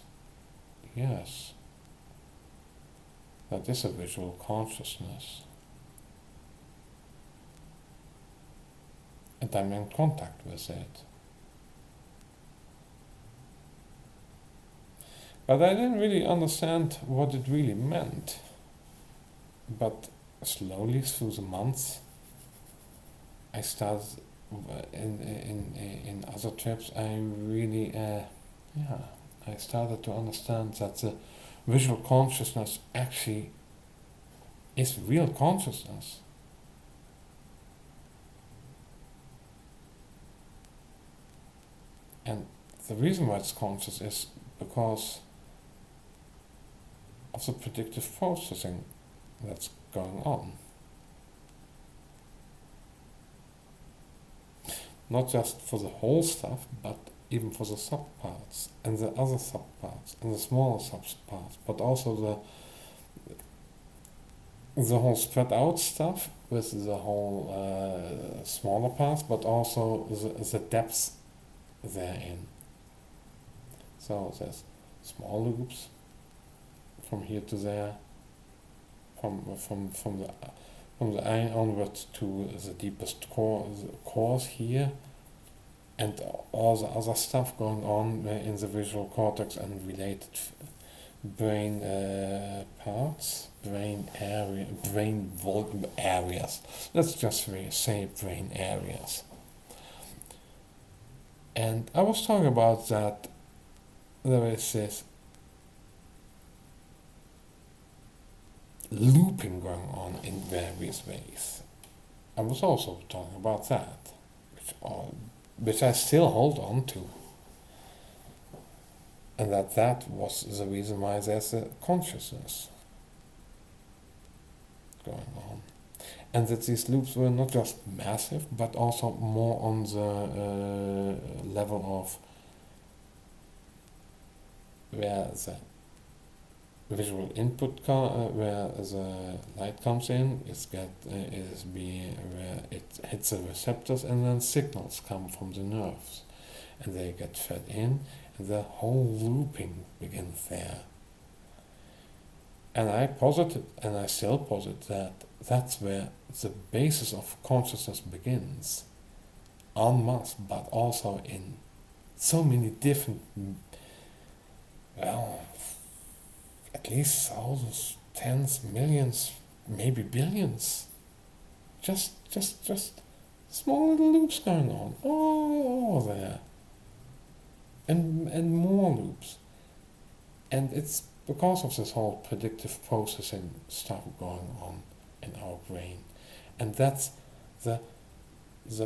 that is a visual consciousness. And I'm in contact with it. But I didn't really understand what it really meant. But slowly through the months, I started in other trips. I really I started to understand that the visual consciousness actually is real consciousness. And the reason why it's conscious is because of the predictive processing that's going on. Not just for the whole stuff, but even for the subparts and the other subparts and the smaller subparts, but also the whole spread out stuff with the whole smaller parts, but also the depths therein. So there's small loops from here to there, from the eye onwards to the deepest cores here, and all the other stuff going on in the visual cortex and related brain parts, brain areas. Let's just say brain areas. And I was talking about that there is this looping going on in various ways. I was also talking about that, which I still hold on to, and that was the reason why there's a consciousness going on, and that these loops were not just massive, but also more on the level of where the visual input where the light comes in is where it hits the receptors, and then signals come from the nerves and they get fed in, and the whole looping begins there. And I posited, and I still posit, that that's where the basis of consciousness begins, en masse, but also in so many different, well, at least thousands, tens, millions, maybe billions. Just small little loops going on all there, and more loops, and it's because of this whole predictive processing stuff going on in our brain, and that's the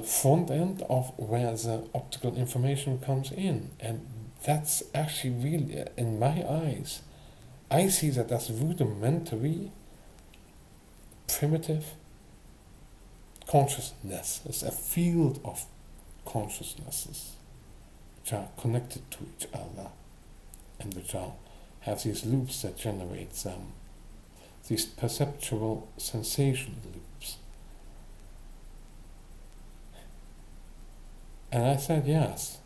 front end of where the optical information comes in, and that's actually really, in my eyes, I see that as rudimentary, primitive consciousness. It's a field of consciousnesses which are connected to each other and which have these loops that generate them, these perceptual sensation loops. And I said yes,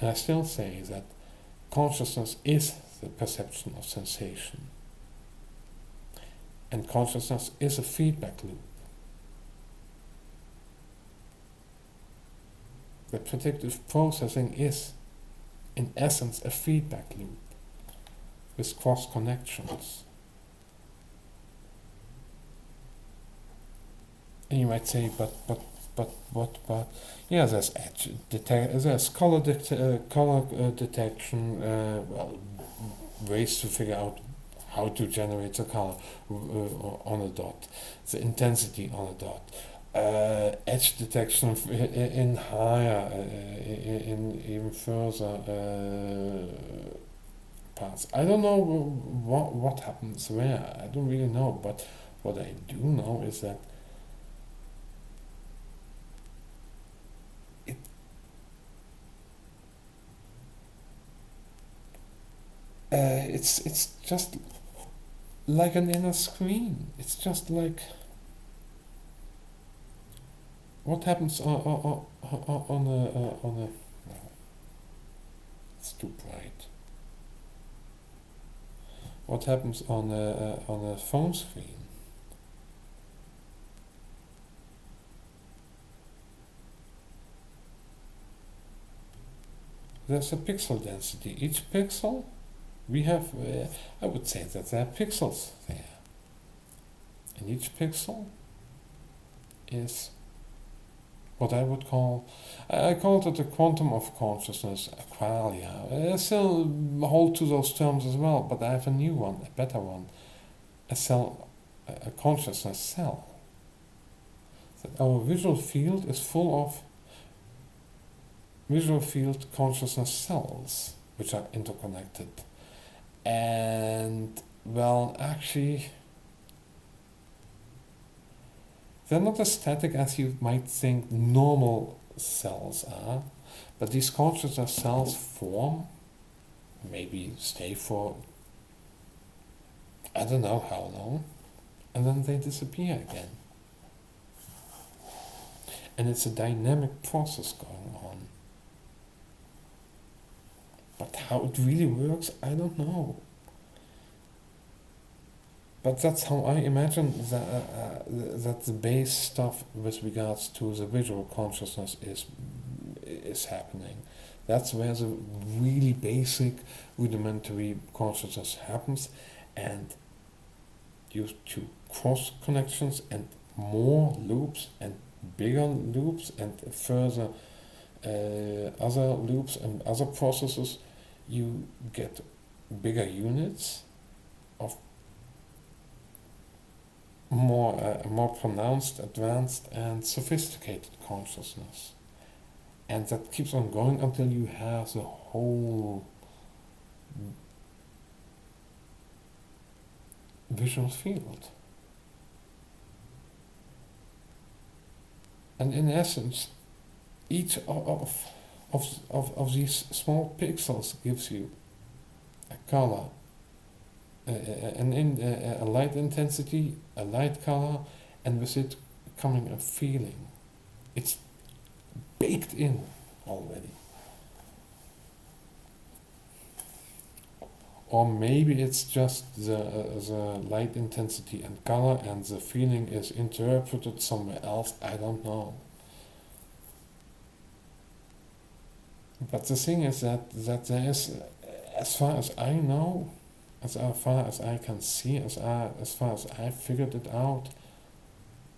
and I still say that consciousness is the perception of sensation, and consciousness is a feedback loop. The predictive processing is, in essence, a feedback loop with cross connections. And you might say, but yeah, there's edge there's color detection, well, ways to figure out how to generate the color on a dot, the intensity on a dot. Edge detection in higher, in even further parts. I don't know what happens where. I don't really know, but what I do know is that it's just like an inner screen. It's just like what happens on a. It's too bright. What happens on a phone screen? There's a pixel density. Each pixel, we have, I would say that there are pixels there. And each pixel is what I would call, I called it the quantum of consciousness, qualia. I still hold to those terms as well, but I have a new one, a better one, a cell, a consciousness cell. That our visual field is full of visual field consciousness cells, which are interconnected. And, well, actually, they're not as static as you might think normal cells are, but these consciousness cells form, maybe stay for I don't know how long, and then they disappear again. And it's a dynamic process going on. But how it really works, I don't know. But that's how I imagine that the base stuff with regards to the visual consciousness is happening. That's where the really basic rudimentary consciousness happens, and due to cross connections and more loops and bigger loops and further other loops and other processes, you get bigger units of more pronounced, advanced, and sophisticated consciousness. And that keeps on going until you have the whole visual field. And in essence, each of these small pixels gives you a color, a light intensity, a light color, and with it coming a feeling. It's baked in already. Or maybe it's just the light intensity and color, and the feeling is interpreted somewhere else. I don't know. But the thing is that there is, as far as I know, as far as I can see, as far as I figured it out,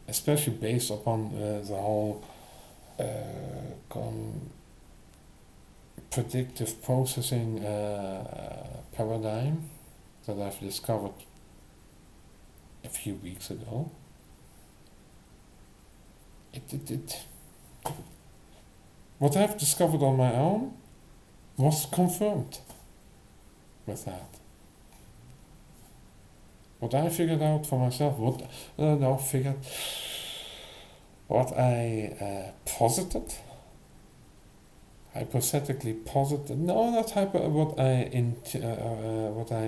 especially based upon the whole predictive processing paradigm that I've discovered a few weeks ago. What I've discovered on my own was confirmed with that. What I figured out for myself, what I posited, hypothetically posited, no, not what I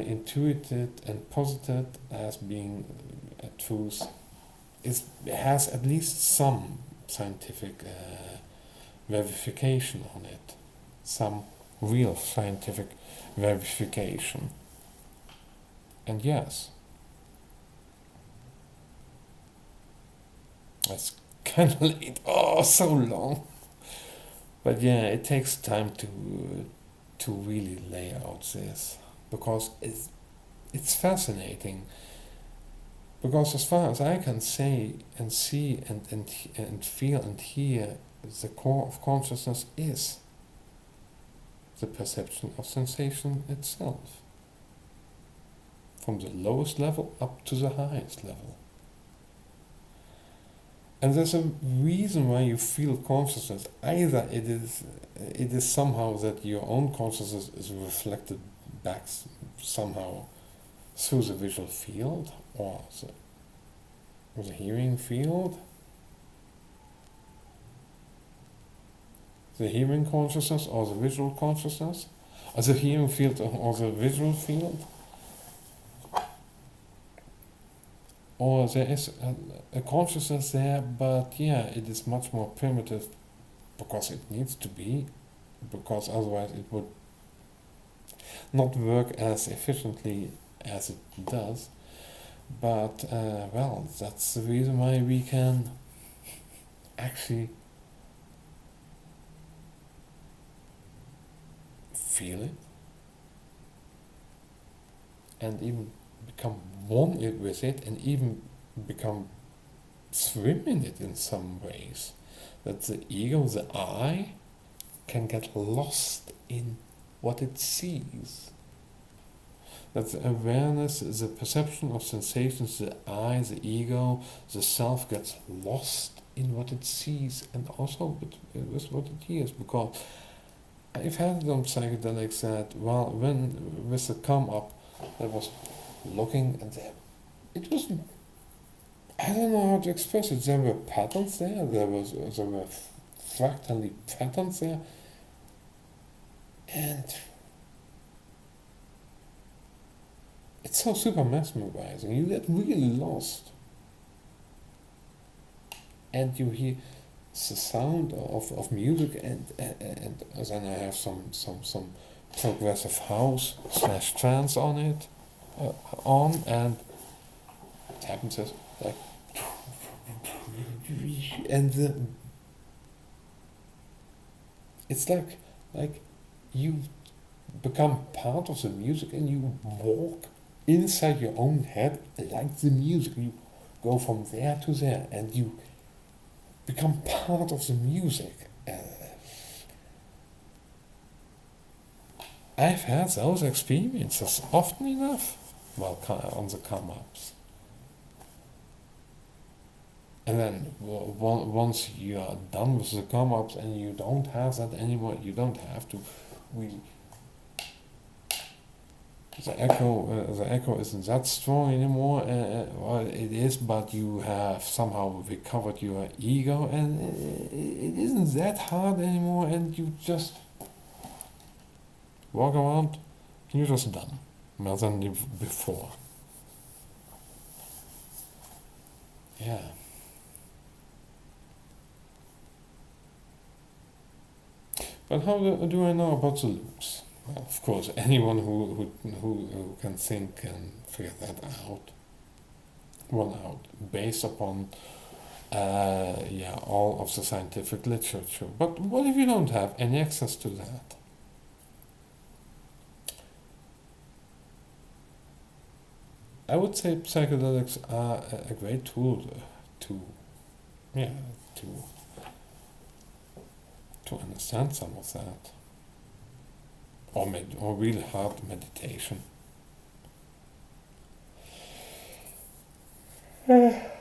intuited and posited as being a truth has at least some scientific verification on it, some real scientific verification. And yes, it's kind of late. Oh, so long. But yeah, it takes time to really lay out this, because it's fascinating. Because as far as I can say and see and feel and hear, the core of consciousness is the perception of sensation itself, from the lowest level up to the highest level. And there's a reason why you feel consciousness. Either it is somehow that your own consciousness is reflected back somehow through the visual field, or the hearing field, the hearing consciousness, or the visual consciousness, or the hearing field, or the visual field. Or there is a consciousness there, but yeah, it is much more primitive, because it needs to be, because otherwise it would not work as efficiently as it does. But well, that's the reason why we can actually feel it and even become one with it, and even become swim in it in some ways. That the ego, the I, can get lost in what it sees. That the awareness, the perception of sensations, the I, the ego, the self gets lost in what it sees, and also with what it hears. Because I've had some psychedelics that, well, when with the come up, there was looking, and it wasn't, I don't know how to express it. There were patterns there, there were fractally patterns there, and it's so super mesmerizing. You get really lost, and you hear the sound of music, and then I have some progressive house / trance on it, and it happens as like, and it's like you become part of the music, and you walk inside your own head like the music. You go from there to there, and you become part of the music. I've had those experiences often enough while on the come ups. And then once you are done with the come ups and you don't have that anymore, you don't have to really. The echo isn't that strong anymore. Well, it is, but you have somehow recovered your ego, and it isn't that hard anymore. And you just walk around, and you're just done, more than before. Yeah. But how do I know about the loops? Well, of course, anyone who can think can figure that out. Well, out based upon all of the scientific literature. But what if you don't have any access to that? I would say psychedelics are a great tool to, yeah, to to understand some of that, or really hard meditation. But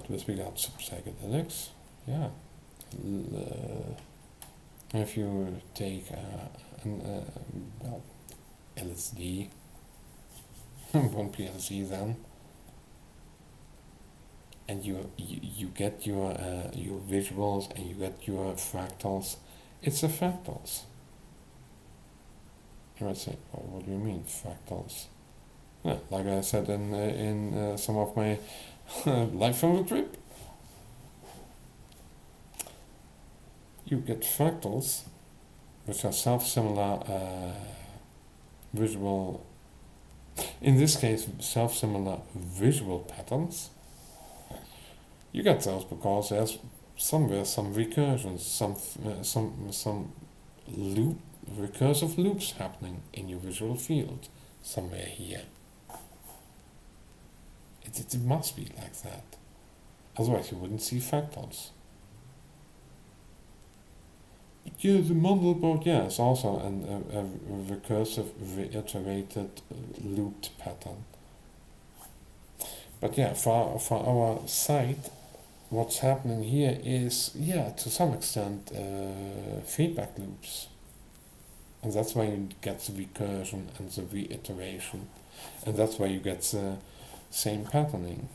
with regards to psychedelics, yeah, if you take well, LSD, one PLC then, and you get your visuals and you get your fractals. It's a fractals. You might say, oh, what do you mean fractals? Yeah, like I said in some of my life from the trip, you get fractals, which are self-similar visual. In this case, self-similar visual patterns. You get those because there's somewhere some recursions, some loop, recursive loops happening in your visual field somewhere here. It must be like that. Otherwise, you wouldn't see fractals. Yeah, the Mandelbrot, yeah, is also a recursive, reiterated, looped pattern. But yeah, for our site, what's happening here is, yeah, to some extent, feedback loops. And that's why you get the recursion and the reiteration. And that's why you get the same patterning.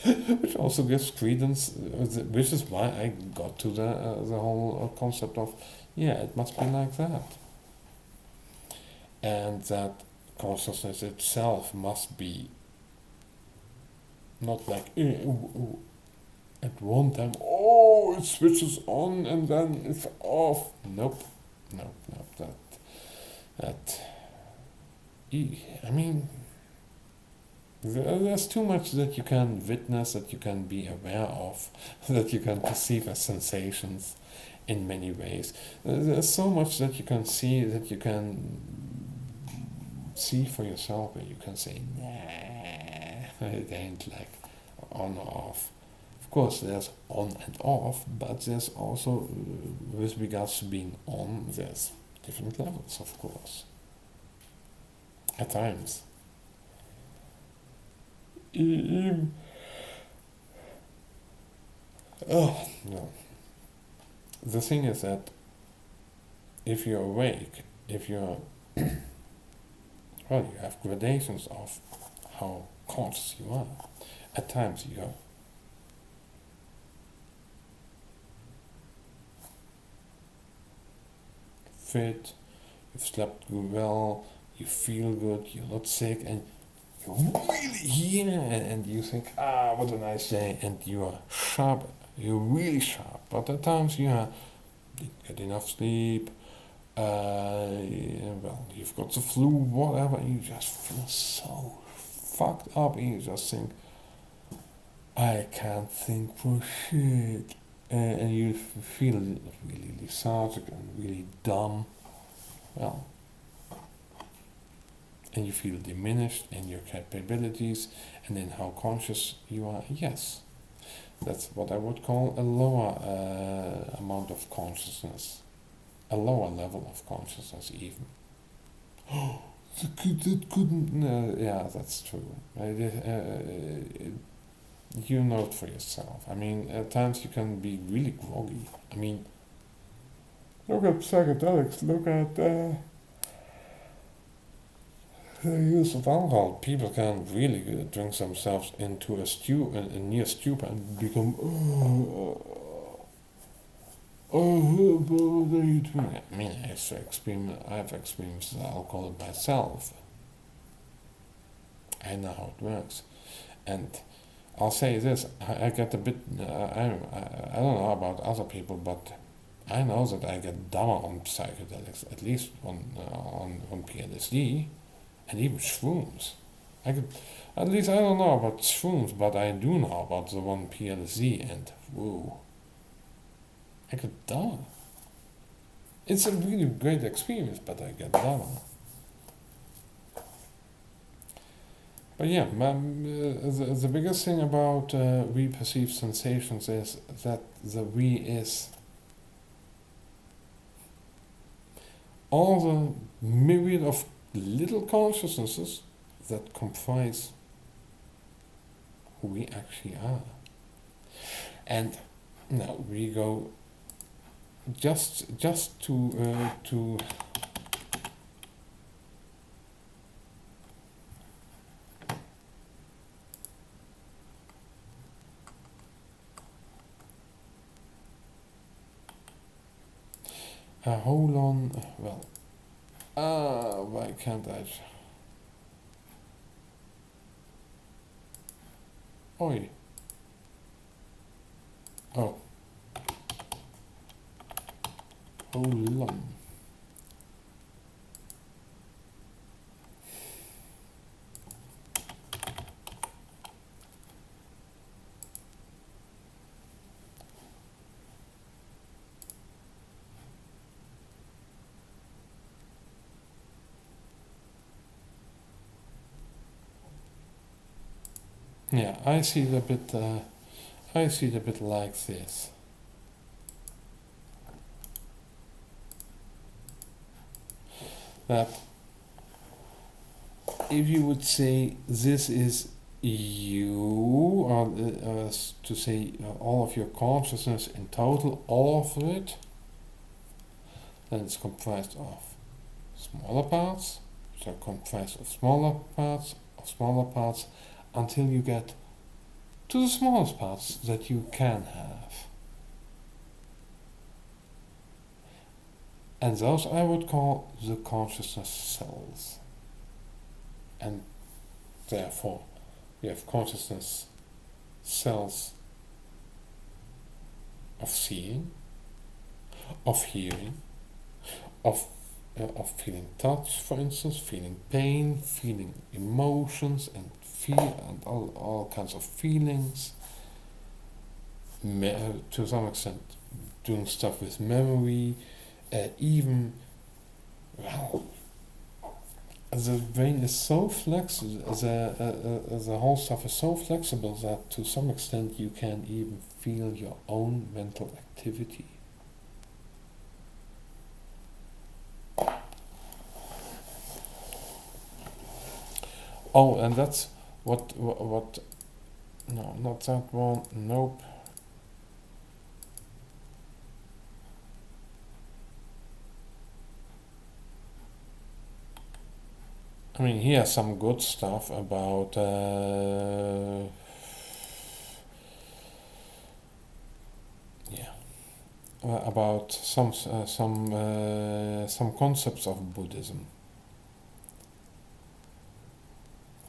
Which also gives credence, which is why I got to the whole concept of, yeah, it must be like that. And that consciousness itself must be not like at one time, oh, it switches on and then it's off. Nope, that, I mean, there's too much that you can witness, that you can be aware of, that you can perceive as sensations in many ways. There's so much that you can see, that you can see for yourself, and you can say, nah, it ain't like on or off. Of course, there's on and off, but there's also, with regards to being on, there's different levels, of course. At times. Oh, no. The thing is that if you're awake, if you're, well, you have gradations of how conscious you are. At times you're fit, you've slept well, you feel good, you're not sick, and you're really here, and you think, what a nice day, and you are sharp, you're really sharp. But at times you didn't get enough sleep, well, you've got the flu, whatever, and you just feel so fucked up, and you just think, I can't think for shit. And you feel really lethargic and really dumb. Well, and you feel diminished in your capabilities and in how conscious you are. Yes, That's what I would call a lower amount of consciousness, a lower level of consciousness, even. That couldn't. Yeah, that's true. You know it for yourself. I mean, at times you can be really groggy. I mean, look at psychedelics. Look at the use of alcohol. People can really drink themselves into a near stupor and become. What are you doing? I mean, I've experienced alcohol myself. I know how it works, and I'll say this: I get a bit. I don't know about other people, but I know that I get dumber on psychedelics, at least on PLSD, and even shrooms. I could, at least I don't know about shrooms, but I do know about the one PLSD, and whoa, I get dumber. It's a really great experience, but I get dumber. But yeah, the biggest thing about we perceived sensations is that the we is all the myriad of little consciousnesses that comprise who we actually are. And now we go just to hold on. Well, why can't I? Oi. Oh, hold on. Yeah, I see it a bit. I see it a bit like this. That if you would say this is you, or to say all of your consciousness in total, all of it, then it's comprised of smaller parts, which are comprised of smaller parts, until you get to the smallest parts that you can have. And those I would call the consciousness cells. And therefore, we have consciousness cells of seeing, of hearing, of feeling touch, for instance, feeling pain, feeling emotions, and all kinds of feelings. To some extent, doing stuff with memory, even, well, the brain is so flexible, the whole stuff is so flexible that to some extent you can even feel your own mental activity. Oh, and that's what, no, not that one, nope. I mean, here's some good stuff about about some concepts of Buddhism.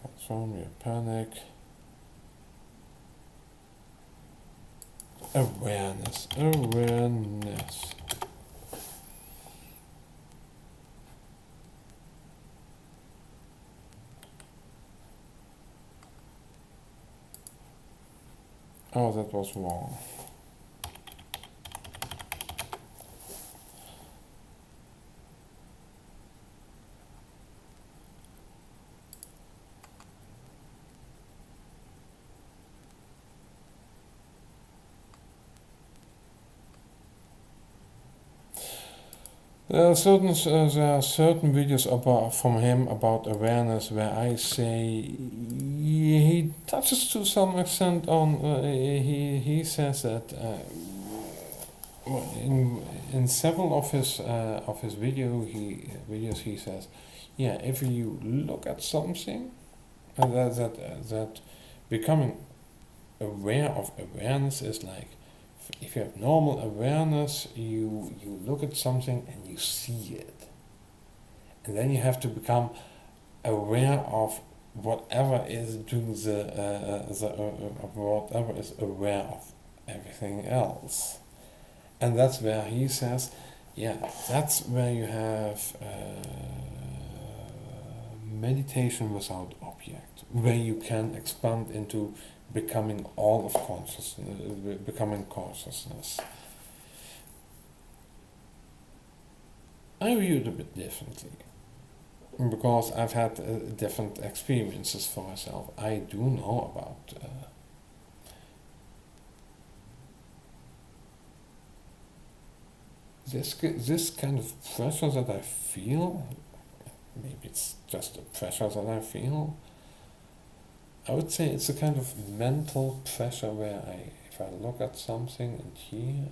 Transform your panic. Awareness. Oh, that was wrong. There are certain videos about from him about awareness where I say he touches to some extent on. He says that in several of his videos he says, yeah, if you look at something, that becoming aware of awareness is like, if you have normal awareness, you look at something and you see it, and then you have to become aware of whatever is doing whatever is aware of everything else, and that's where he says, yeah, that's where you have meditation without object, where you can expand into becoming all of consciousness, becoming consciousness. I view it a bit differently because I've had different experiences for myself. I do know about this kind of pressure that I feel. Maybe it's just a pressure that I feel. I would say it's a kind of mental pressure where if I look at something and here,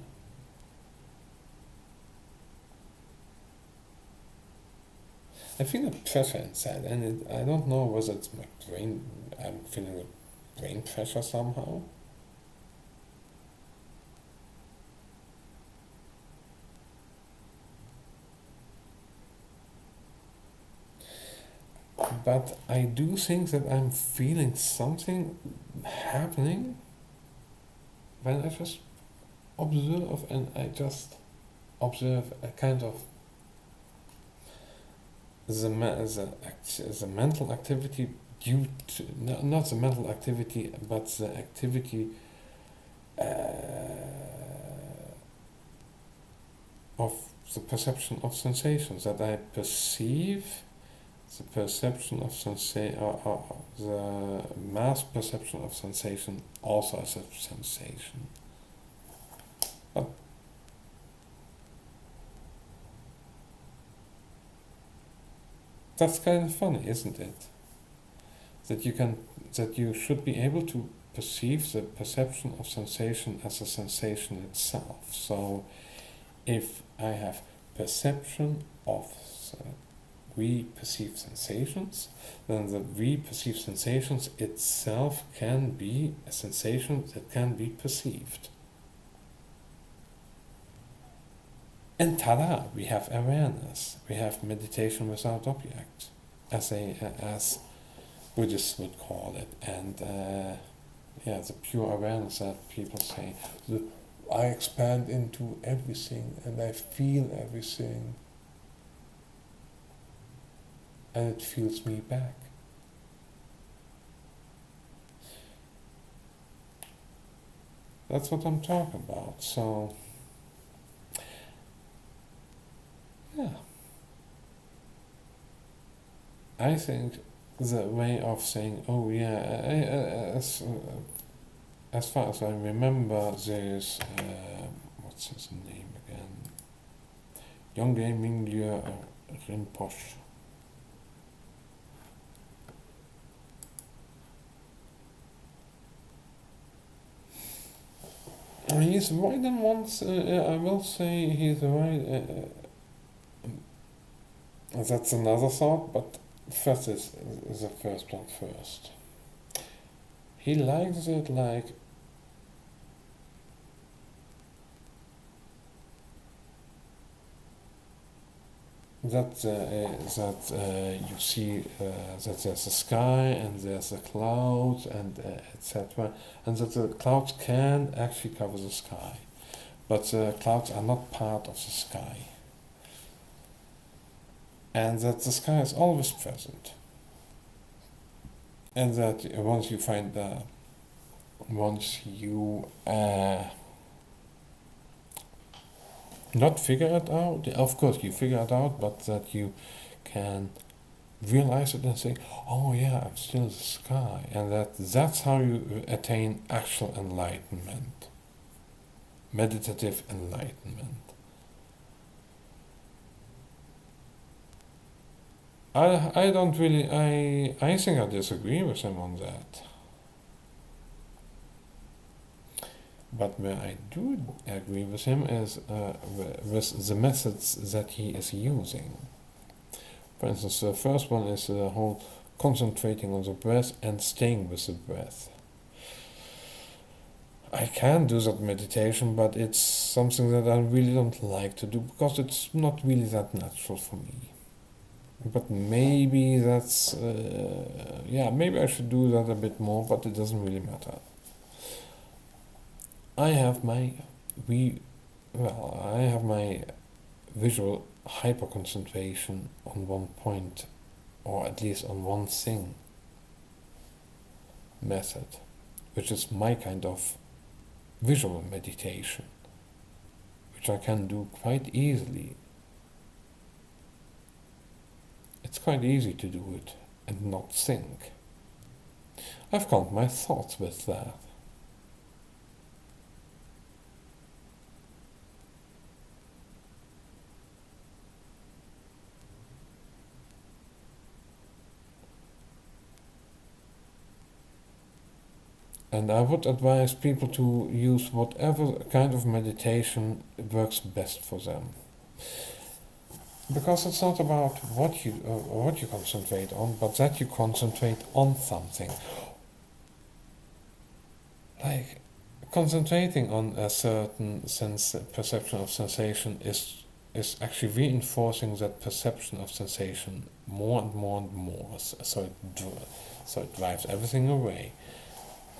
I feel a pressure inside, and I don't know whether it's my brain. I'm feeling a brain pressure somehow. But I do think that I'm feeling something happening when I just observe, and I just observe a kind of the mental activity due to, not the mental activity, but the activity uh, of the perception of sensations, that I perceive the perception of the mass perception of sensation also as a sensation. But that's kind of funny, isn't it? That you should be able to perceive the perception of sensation as a sensation itself. So if I have perception of we perceive sensations, then the we perceive sensations itself can be a sensation that can be perceived. And tada, we have awareness. We have meditation without object, as Buddhists would call it, and the pure awareness that people say. I expand into everything, and I feel everything, and it feels me back. That's what I'm talking about. So, yeah. I think the way of saying, oh yeah, as far as I remember, there's, what's his name again? Yongey Mingyur Rinpoche. He's right in once, I will say he's right. That's another thought, but first is the first one first. He likes it like that you see that there's a sky and there's a cloud and etc. And that the clouds can actually cover the sky, but the clouds are not part of the sky. And that the sky is always present. And that once you not figure it out, of course you figure it out, but that you can realize it and say, oh yeah, I'm still the sky, and that's how you attain actual enlightenment, meditative enlightenment. I don't really, I think I disagree with him on that. But where I do agree with him is with the methods that he is using. For instance, the first one is the whole concentrating on the breath and staying with the breath. I can do that meditation, but it's something that I really don't like to do because it's not really that natural for me. But maybe that's, yeah, maybe I should do that a bit more, but it doesn't really matter. I have my, I have my visual hyper concentration on one point, or at least on one thing method, which is my kind of visual meditation, which I can do quite easily. It's quite easy to do it and not think. I've calmed my thoughts with that. And I would advise people to use whatever kind of meditation works best for them. Because it's not about what you concentrate on, but that you concentrate on something. Like concentrating on a certain perception of sensation is actually reinforcing that perception of sensation more and more and more. So it drives everything away.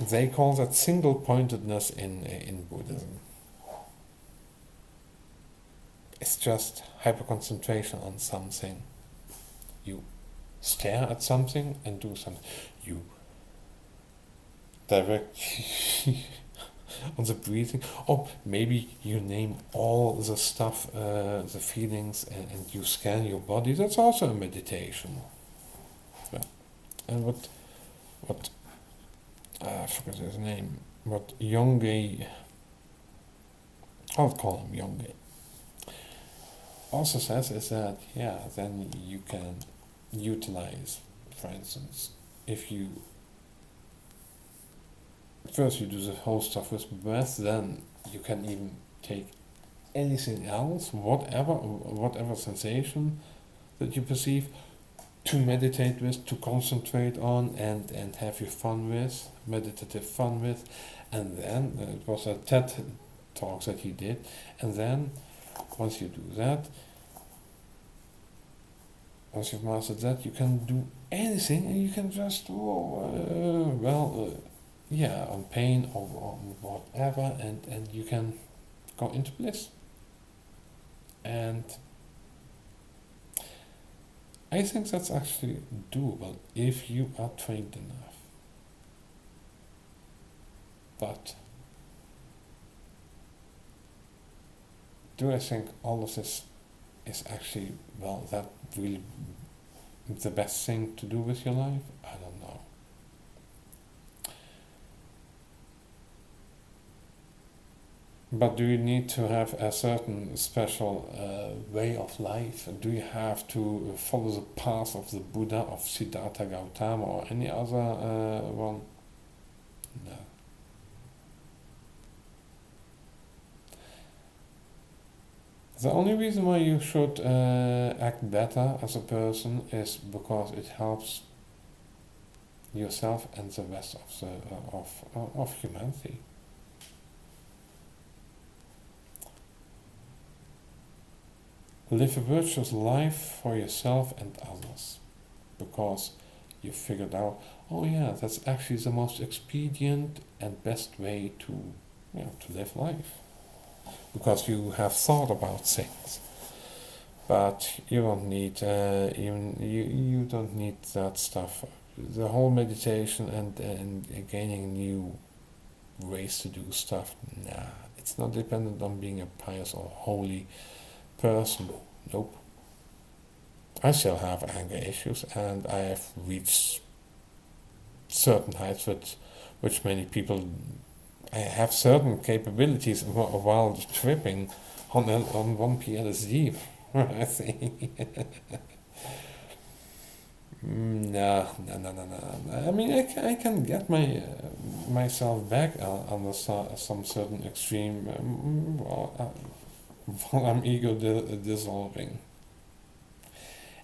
They call that single pointedness in Buddhism. It's just hyperconcentration on something. You stare at something and do something. You direct on the breathing. Or maybe you name all the stuff, the feelings, and you scan your body. That's also a meditation. Yeah. And what I forgot his name. What Yongey, I'll call him Yongey, also says is that, yeah, then you can utilize, for instance, if you first you do the whole stuff with breath, then you can even take anything else, whatever sensation that you perceive, to meditate with, to concentrate on, and have your fun with, meditative fun with. And then it was a TED talk that he did, and then once you do that, once you've mastered that, you can do anything, and you can just yeah, on pain or on whatever, and you can go into bliss. And I think that's actually doable if you are trained enough. But do I think all of this is actually, well, that really the best thing to do with your life? I don't know. But do you need to have a certain special way of life? Do you have to follow the path of the Buddha, of Siddhartha Gautama, or any other one? No. The only reason why you should act better as a person is because it helps yourself and the rest of humanity. Live a virtuous life for yourself and others, because you figured out, oh yeah, that's actually the most expedient and best way to live life, because you have thought about things. But you don't need you don't need that stuff. The whole meditation and gaining new ways to do stuff. Nah, it's not dependent on being a pious or holy person. Nope. I still have anger issues, and I have reached certain heights which many people. I have certain capabilities while tripping on one PLSD. I think. No, no, no, no, no. I mean, I can get myself back under some certain extreme while I'm ego dissolving.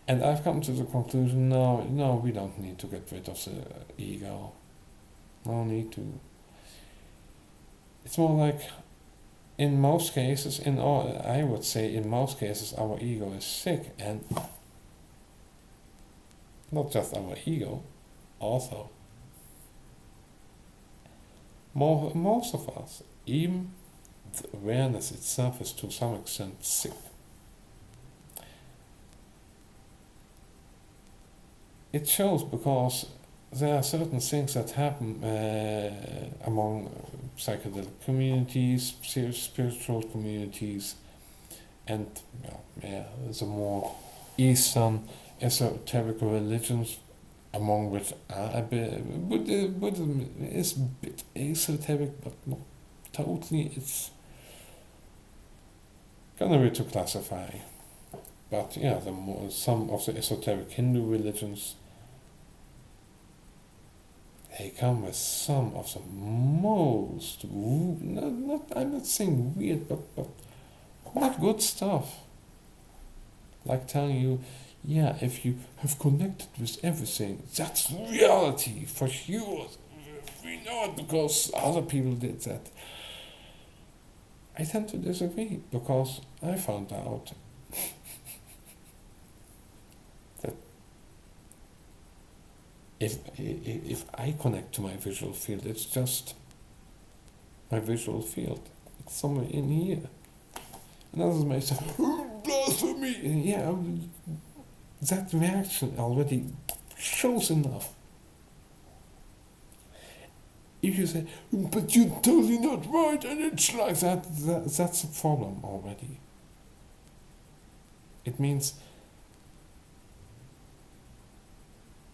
And I've come to the conclusion, no, no, we don't need to get rid of the ego. No need to. It's more like, in most cases, in all, I would say, in most cases, our ego is sick, and not just our ego, also most of us, even the awareness itself is to some extent sick. It shows because there are certain things that happen among psychedelic communities, spiritual communities, and the more Eastern esoteric religions, among which are a bit, Buddhism is a bit esoteric, but not totally. It's gonna be to classify. But yeah, some of the esoteric Hindu religions, they come with some of the most, I'm not saying weird, but not good stuff. Like telling you, yeah, if you have connected with everything, that's reality for sure. We know it because other people did that. I tend to disagree because I found out that if I connect to my visual field, it's just my visual field. It's somewhere in here. And others may say, blasphemy! Yeah, that reaction already shows enough. If you say, but you're totally not right, and it's like that's a problem already. It means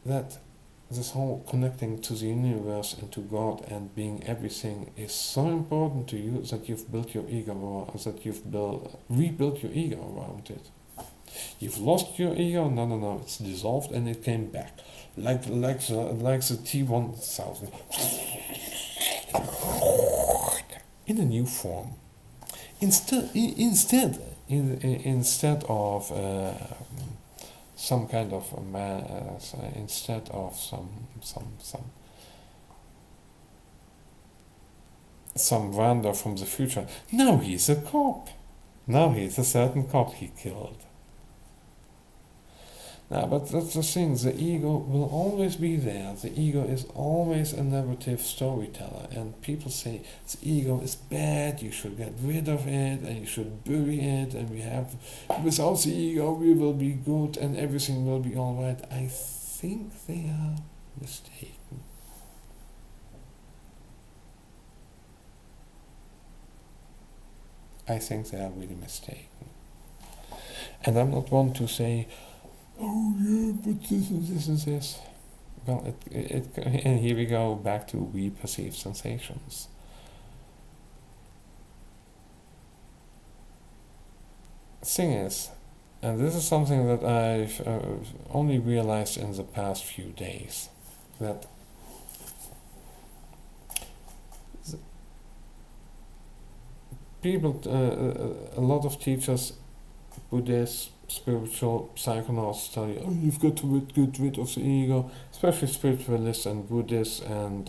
that this whole connecting to the universe and to God and being everything is so important to you that you've built your ego, or that you've rebuilt your ego around it. You've lost your ego, no, it's dissolved and it came back. Like the T-1000. In a new form. Instead of some kind of a man, instead of some Wanda from the future. Now he's a cop. Now he's a certain cop he killed. Now, but that's the thing, the ego will always be there. The ego is always a narrative storyteller, and people say the ego is bad, you should get rid of it, and you should bury it, and without the ego we will be good and everything will be alright. I think they are mistaken. I think they are really mistaken. And I'm not one to say, oh yeah, but this and this. Well, and here we go back to we perceive sensations. Thing is, and this is something that I've only realized in the past few days, that people, a lot of teachers, Buddhists, spiritual psychonauts tell you, oh, you've got to get rid of the ego, especially spiritualists and Buddhists and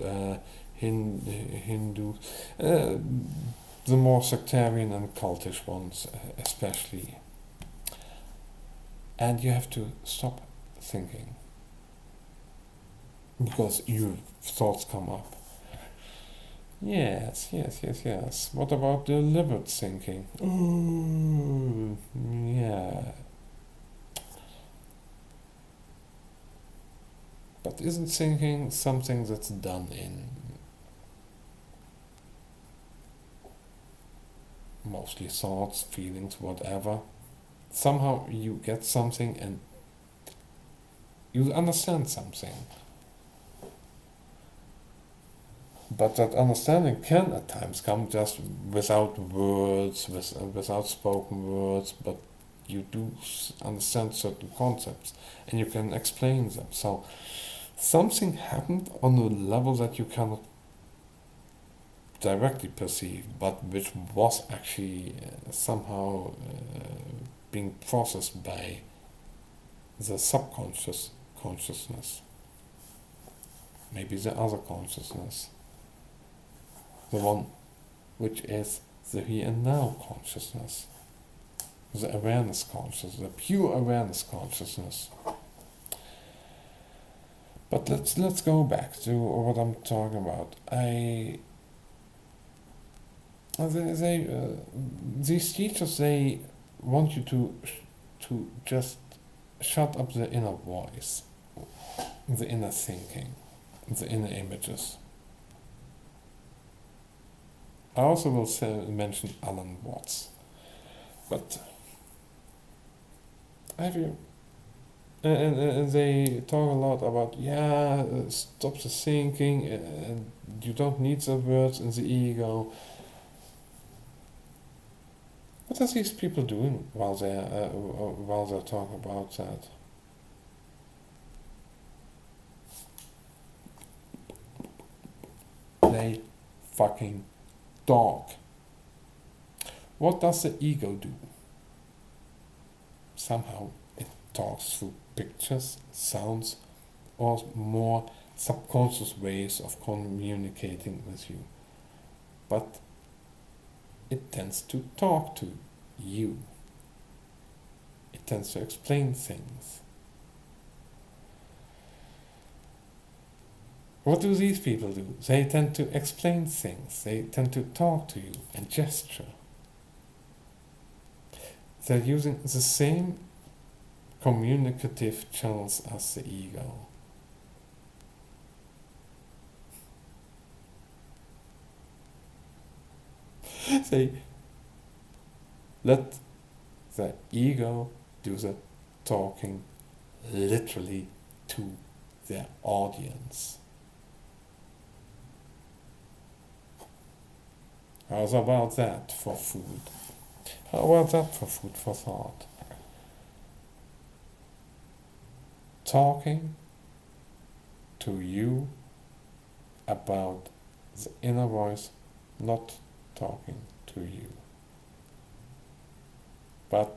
Hindu, the more sectarian and cultish ones especially. And you have to stop thinking, because your thoughts come up. Yes. What about deliberate thinking? Oh, yeah. But isn't thinking something that's done in mostly thoughts, feelings, whatever? Somehow you get something and you understand something. But that understanding can at times come just without words, without spoken words, but you do understand certain concepts and you can explain them. So something happened on a level that you cannot directly perceive, but which was actually somehow being processed by the subconscious consciousness, maybe the other consciousness, the one which is the here and now consciousness, the awareness consciousness, the pure awareness consciousness. But let's go back to what I'm talking about. These teachers, they want you to just shut up the inner voice, the inner thinking, the inner images. I also will mention Alan Watts, but have you? And they talk a lot about stop the thinking, and you don't need the words in the ego. What are these people doing while they're talking about that? They fucking talk. What does the ego do? Somehow it talks through pictures, sounds, or more subconscious ways of communicating with you. But it tends to talk to you. It tends to explain things. What do these people do? They tend to explain things. They tend to talk to you and gesture. They're using the same communicative channels as the ego. They let the ego do the talking literally to their audience. How's about that for food? How about that for food for thought? Talking to you about the inner voice, not talking to you. But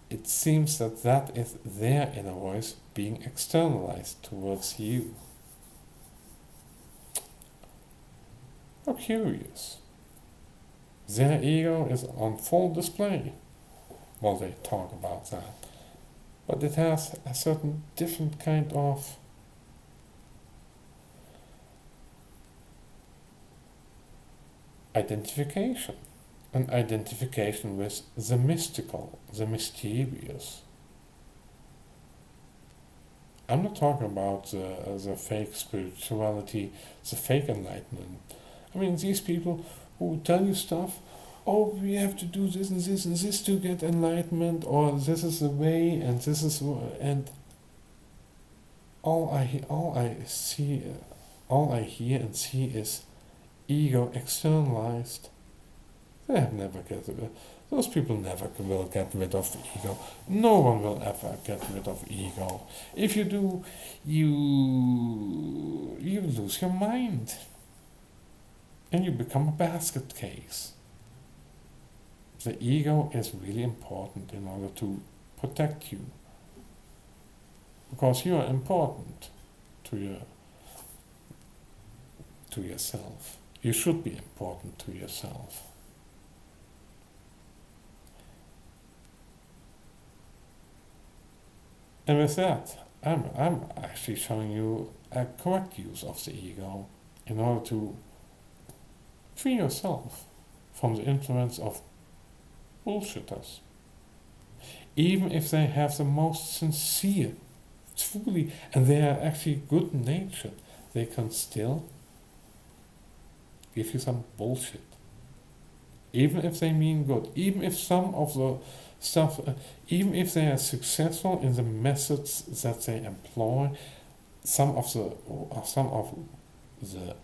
it seems that is their inner voice being externalized towards you. How curious. Their ego is on full display while they talk about that. But it has a certain different kind of identification. An identification with the mystical, the mysterious. I'm not talking about the fake spirituality, the fake enlightenment. I mean, these people who tell you stuff, oh, we have to do this and this and this to get enlightenment, or this is the way, and this is, and all I hear and see is ego externalized. They have never get rid. Those people never will get rid of ego. No one will ever get rid of ego. If you do, you lose your mind, and you become a basket case. The ego is really important in order to protect you, because you are important to yourself. You should be important to yourself. And with that, I'm actually showing you a correct use of the ego in order to free yourself from the influence of bullshitters. Even if they have the most sincere, truly, and they are actually good natured, they can still give you some bullshit. Even if they mean good, even if some of the stuff, even if they are successful in the methods that they employ, some of the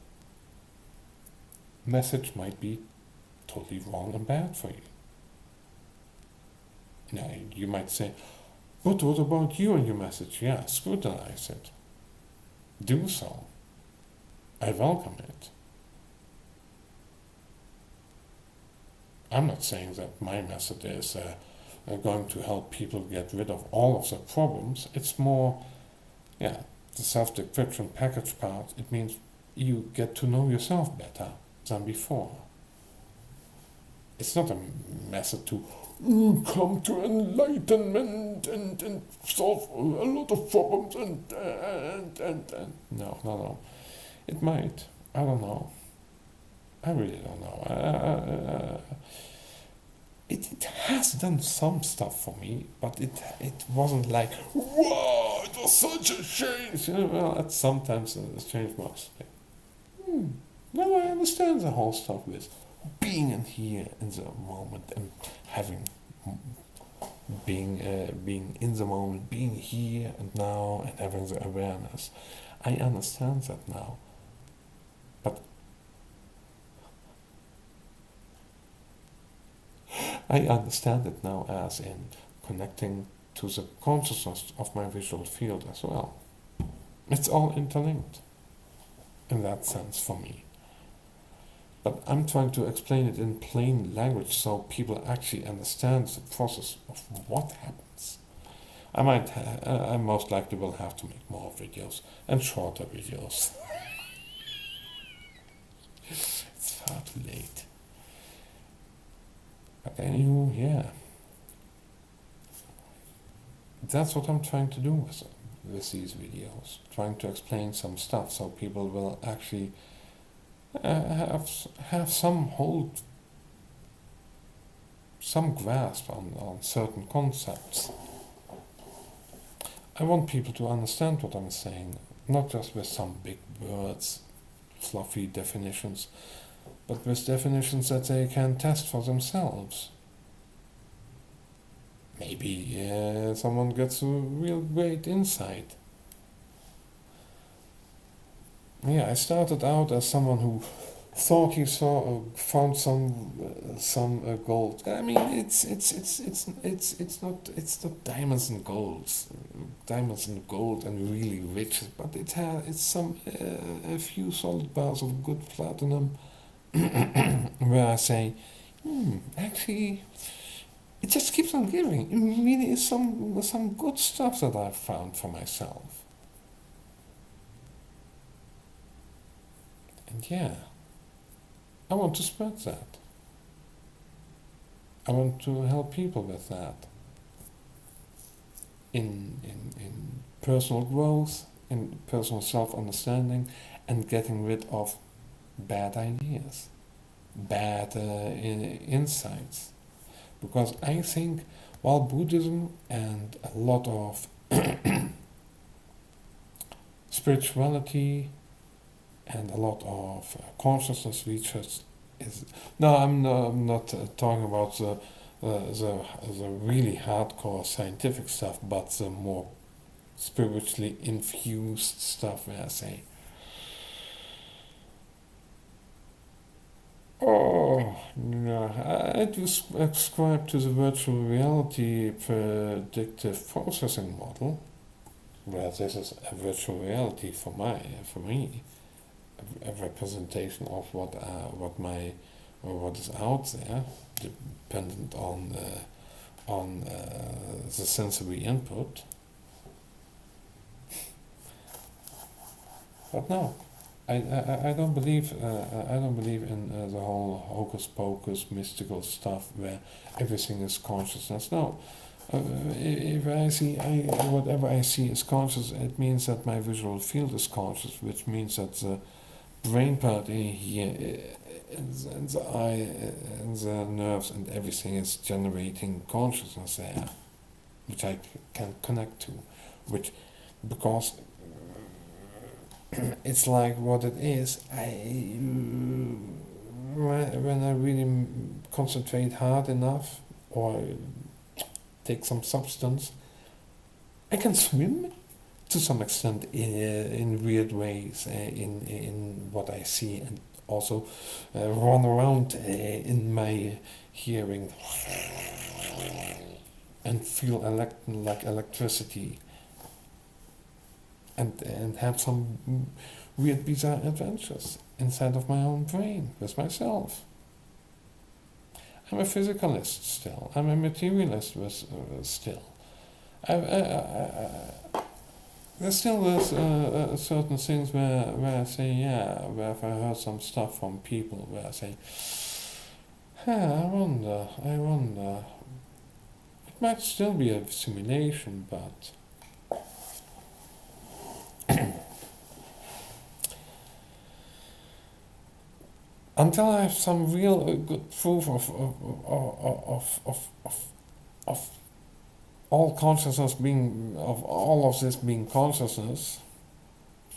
message might be totally wrong and bad for you. Now, you might say, but what about you and your message? Yeah, scrutinize it. Do so. I welcome it. I'm not saying that my method is going to help people get rid of all of their problems. It's more, yeah, the self-description package part. It means you get to know yourself better than before. It's not a method to come to enlightenment and solve a lot of problems and no. It might. I don't know. I really don't know. It has done some stuff for me, but it wasn't like, wow, it was such a change. Well, sometimes a change was like, now I understand the whole stuff with being in here in the moment and having being in the moment, being here and now, and having the awareness. I understand that now, but I understand it now as in connecting to the consciousness of my visual field as well. It's all interlinked in that sense for me. But I'm trying to explain it in plain language so people actually understand the process of what happens. I most likely will have to make more videos and shorter videos. It's far too late. But anyway, yeah. That's what I'm trying to do with these videos. Trying to explain some stuff so people will actually have some hold, some grasp on certain concepts. I want people to understand what I'm saying, not just with some big words, fluffy definitions, but with definitions that they can test for themselves. Maybe someone gets a real great insight. Yeah, I started out as someone who thought he found some gold. I mean, it's not diamonds and gold and really rich, but it's a few solid bars of good platinum, where I say, actually, it just keeps on giving. It really is some good stuff that I've found for myself. And yeah, I want to spread that. I want to help people with that. In personal growth, in personal self-understanding, and getting rid of bad ideas, bad insights. Because I think while Buddhism and a lot of spirituality and a lot of consciousness research is. No, I'm not talking about the really hardcore scientific stuff, but the more spiritually infused stuff where I say, oh, no, I do ascribe to the virtual reality predictive processing model, where this is a virtual reality for me, a representation of what is out there, dependent on the sensory input. But no, I don't believe in the whole hocus pocus mystical stuff where everything is consciousness. No, if I see whatever I see is conscious, it means that my visual field is conscious, which means that the brain part in here, and the eye, and the nerves, and everything is generating consciousness there, which I can connect to, which because it's like what it is. When I really concentrate hard enough or take some substance, I can swim to some extent in weird ways in what I see, and also run around in my hearing and feel like electricity, and have some weird, bizarre adventures inside of my own brain with myself. I'm a physicalist still. I'm a materialist still. There's still certain things where I say, yeah, where if I heard some stuff from people where I say, I wonder. It might still be a simulation, but until I have some real good proof of all consciousness being, of all of this being consciousness,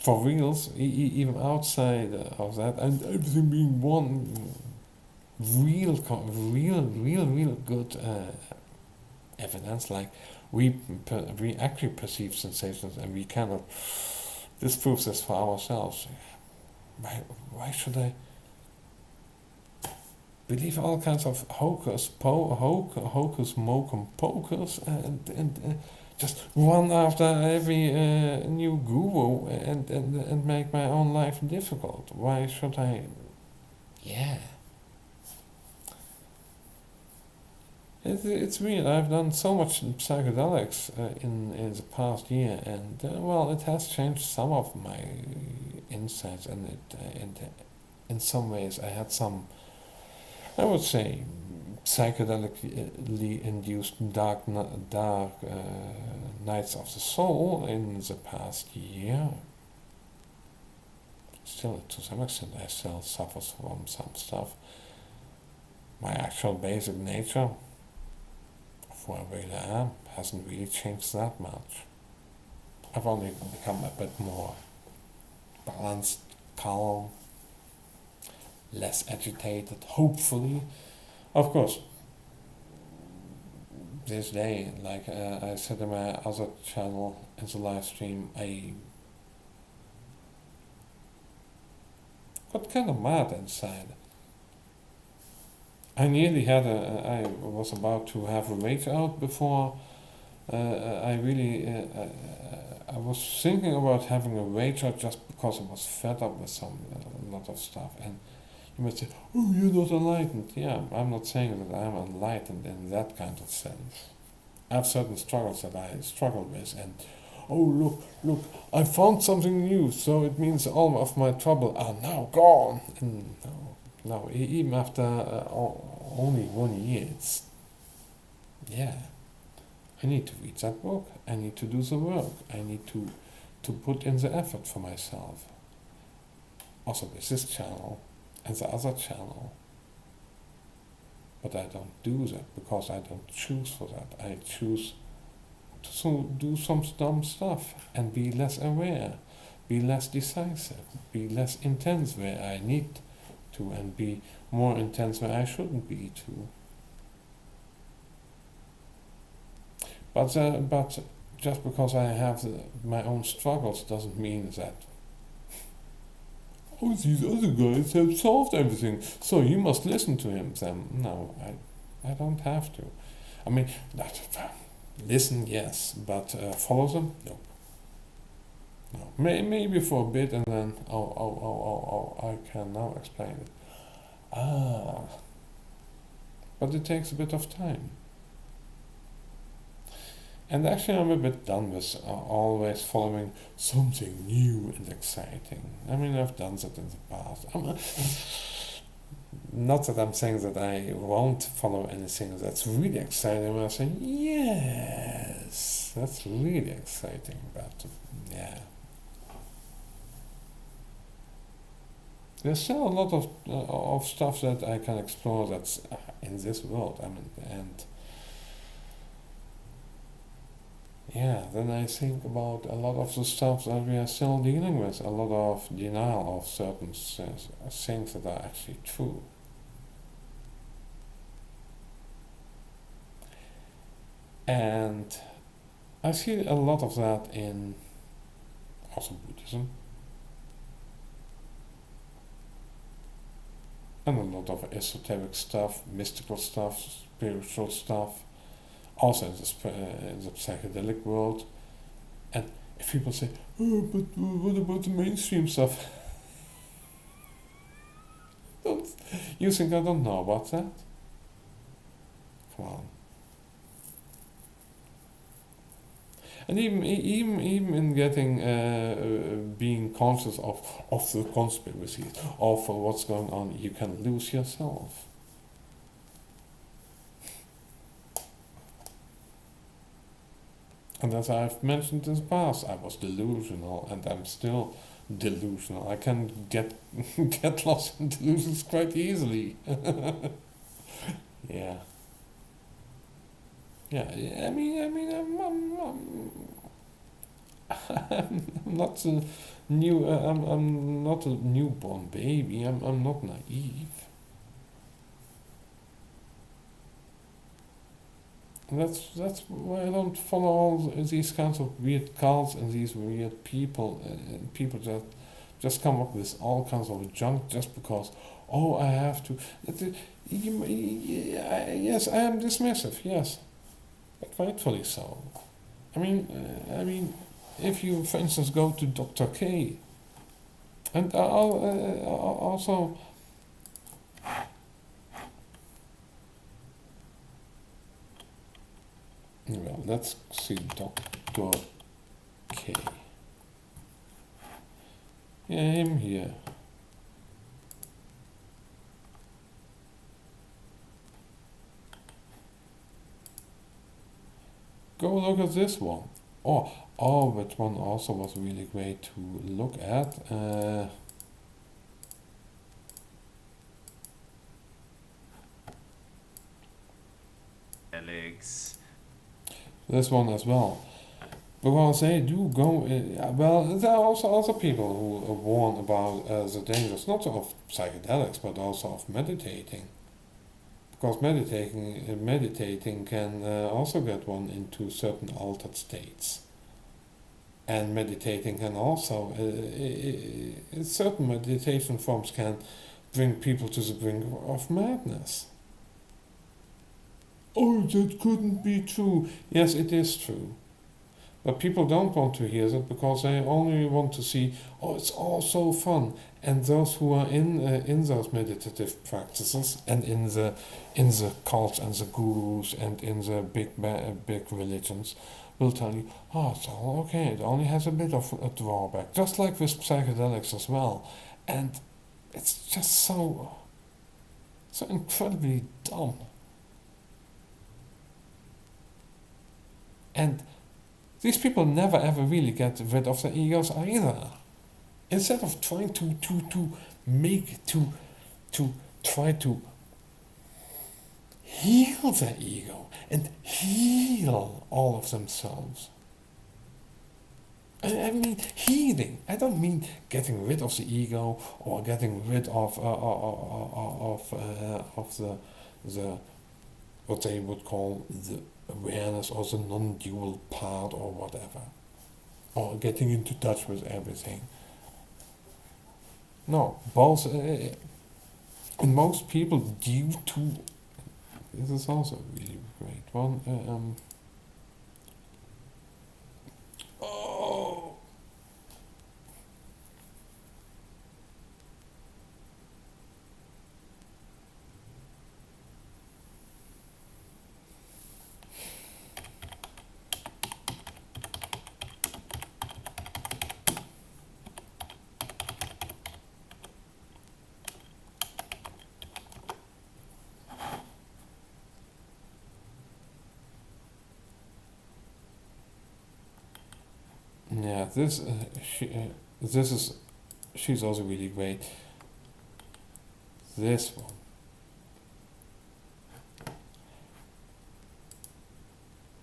for reals, even outside of that, and everything being one real good evidence, like we actually perceive sensations and we cannot disprove this for ourselves. Why should I believe all kinds of hocus mocum pocus and just run after every new guru and make my own life difficult? Why should I? Yeah. It's weird. I've done so much psychedelics in the past year, and well, it has changed some of my insights, and in some ways I had some, I would say, psychedelically induced dark nights of the soul in the past year. Still, to some extent, I still suffer from some stuff. My actual basic nature, who I really am, hasn't really changed that much. I've only become a bit more balanced, calm, less agitated, hopefully. Of course, this day, like I said in my other channel in the live stream, I got kind of mad inside. I nearly had I was about to have a rage out before I was thinking about having a rage out just because I was fed up with a lot of stuff. And you might say, oh, you're not enlightened. Yeah, I'm not saying that I'm enlightened in that kind of sense. I have certain struggles that I struggle with, and oh, look, I found something new, so it means all of my trouble are now gone. And no, even after only 1 year, yeah, I need to read that book. I need to do the work. I need to put in the effort for myself. Also with this channel and the other channel. But I don't do that because I don't choose for that. I choose to do some dumb stuff and be less aware, be less decisive, be less intense where I need to, and be more intense where I shouldn't be to. But just because I have my own struggles doesn't mean that, oh, these other guys have solved everything, so you must listen to him. Then no, I don't have to. I mean, listen, yes, but follow them, no. No, maybe for a bit, and then I can now explain it. But it takes a bit of time. And actually, I'm a bit done with always following something new and exciting. I mean, I've done that in the past. Not that I'm saying that I won't follow anything that's really exciting. I'm saying, yes, that's really exciting. But yeah, there's still a lot of stuff that I can explore that's in this world. I mean, and yeah, then I think about a lot of the stuff that we are still dealing with, a lot of denial of certain things that are actually true. And I see a lot of that in also Buddhism, and a lot of esoteric stuff, mystical stuff, spiritual stuff, also in the psychedelic world. And if people say, oh, but what about the mainstream stuff? Don't, you think I don't know about that? Come on. And even in getting being conscious of the conspiracies, of what's going on, you can lose yourself. And as I've mentioned in the past, I was delusional, and I'm still delusional. I can get get lost in delusions quite easily. Yeah. Yeah, I'm not a I'm not a newborn baby. I'm not naive. And that's why I don't follow all these kinds of weird cults and these weird people and people that just come up with all kinds of junk just because, oh, I have to. Yes, I am dismissive. Yes, but rightfully so. I mean, if you, for instance, go to Dr. K, and also, well, let's see Dr. K. Yeah, him here. Go look at this one. Oh, that one also was really great to look at. Alex. This one as well. Because they do go. Well, there are also other people who warn about the dangers, not of psychedelics, but also of meditating. Because meditating can also get one into certain altered states. And meditating can also, certain meditation forms can bring people to the brink of madness. Oh, that couldn't be true. Yes, it is true. But people don't want to hear that because they only want to see, oh, it's all so fun. And those who are in those meditative practices and in the cults and the gurus and in the big religions will tell you, oh, it's all okay. It only has a bit of a drawback, just like with psychedelics as well. And it's just so incredibly dumb. And these people never ever really get rid of their egos either. Instead of trying to make to try to heal their ego and heal all of themselves. I mean healing. I don't mean getting rid of the ego or getting rid of the what they would call the awareness or the non-dual part or whatever, or getting into touch with everything. No, both. And most people, due to this is also a really great one. Oh, yeah. This is she's also really great. This one.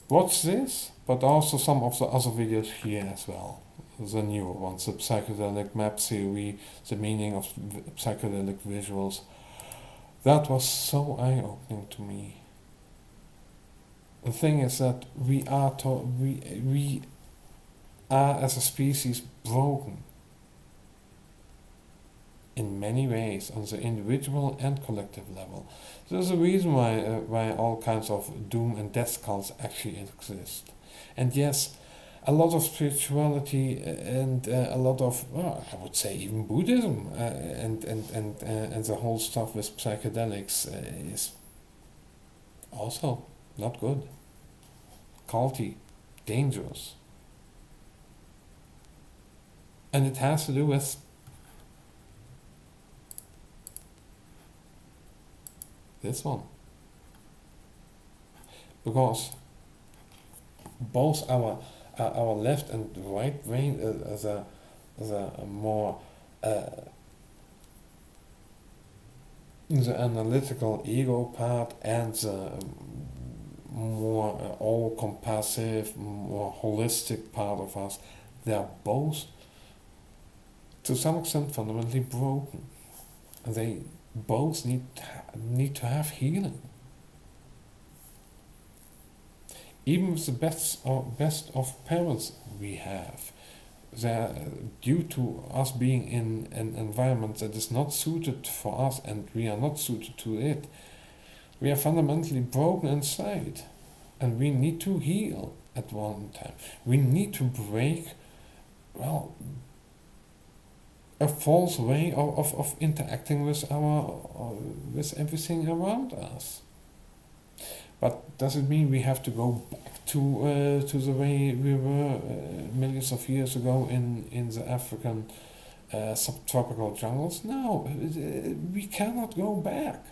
Watch this, but also some of the other videos here as well. The newer ones, the psychedelic map theory, the meaning of psychedelic visuals. That was so eye-opening to me. The thing is that we are as a species broken. in many ways on the individual and collective level. There's a reason why all kinds of doom and death cults actually exist. And yes, a lot of spirituality and a lot of, well, I would say even Buddhism and the whole stuff with psychedelics is also not good, culty, dangerous. And it has to do with this one. Because both our left and right brain the more the analytical ego part and the more all-compassive, more holistic part of us, they are both to some extent fundamentally broken. They both need to have healing. Even with the best of parents we have, due to us being in an environment that is not suited for us and we are not suited to it, we are fundamentally broken inside. And we need to heal at one time. We need to break, well, a false way of interacting with with everything around us. But does it mean we have to go back to the way we were millions of years ago in the African subtropical jungles? No, we cannot go back.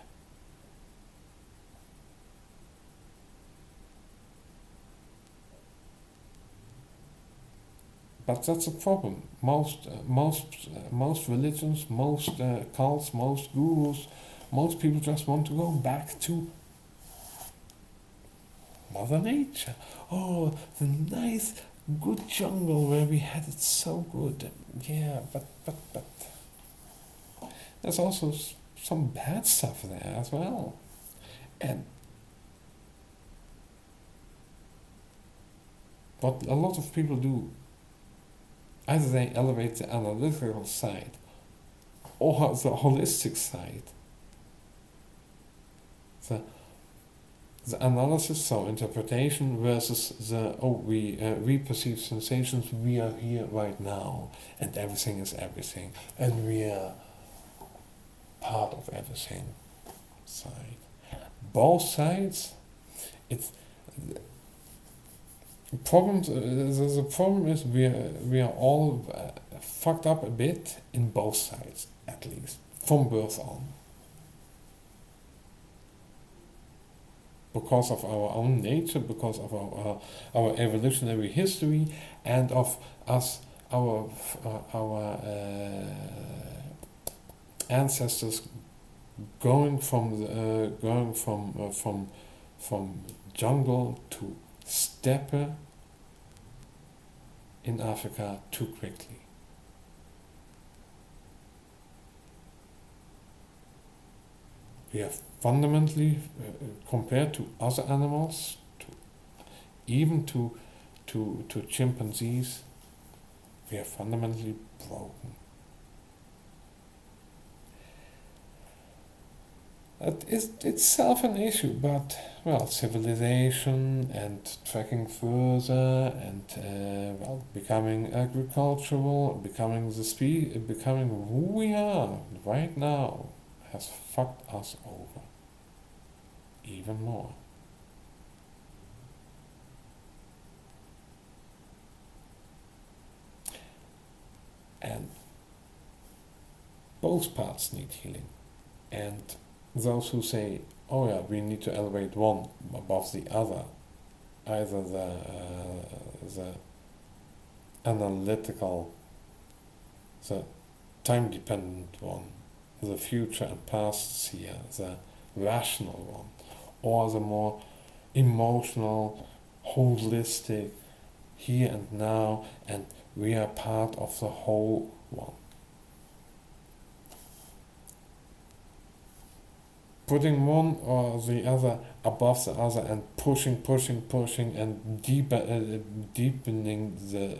But that's a problem. Most religions, most cults, most gurus, most people just want to go back to Mother Nature. Oh, the nice, good jungle where we had it so good. Yeah, but there's also some bad stuff there as well. And what a lot of people do, either they elevate the analytical side or the holistic side. The analysis, so interpretation versus we perceive sensations, we are here right now, and everything is everything, and we are part of everything side. Both sides, it's problems. The problem is we are all fucked up a bit in both sides, at least from birth on. Because of our own nature, because of our evolutionary history, and of us, our ancestors going from jungle to steppe in Africa too quickly. We have fundamentally, compared to other animals, even to chimpanzees, we are fundamentally broken. That is itself an issue, but, well, civilization and tracking further and, becoming agricultural, becoming who we are right now has fucked us over even more. And both parts need healing. And those who say, oh yeah, we need to elevate one above the other, either the analytical, the time-dependent one, the future and past seer, the rational one, or the more emotional, holistic, here and now, and we are part of the whole one. Putting one or the other above the other and pushing and deepening the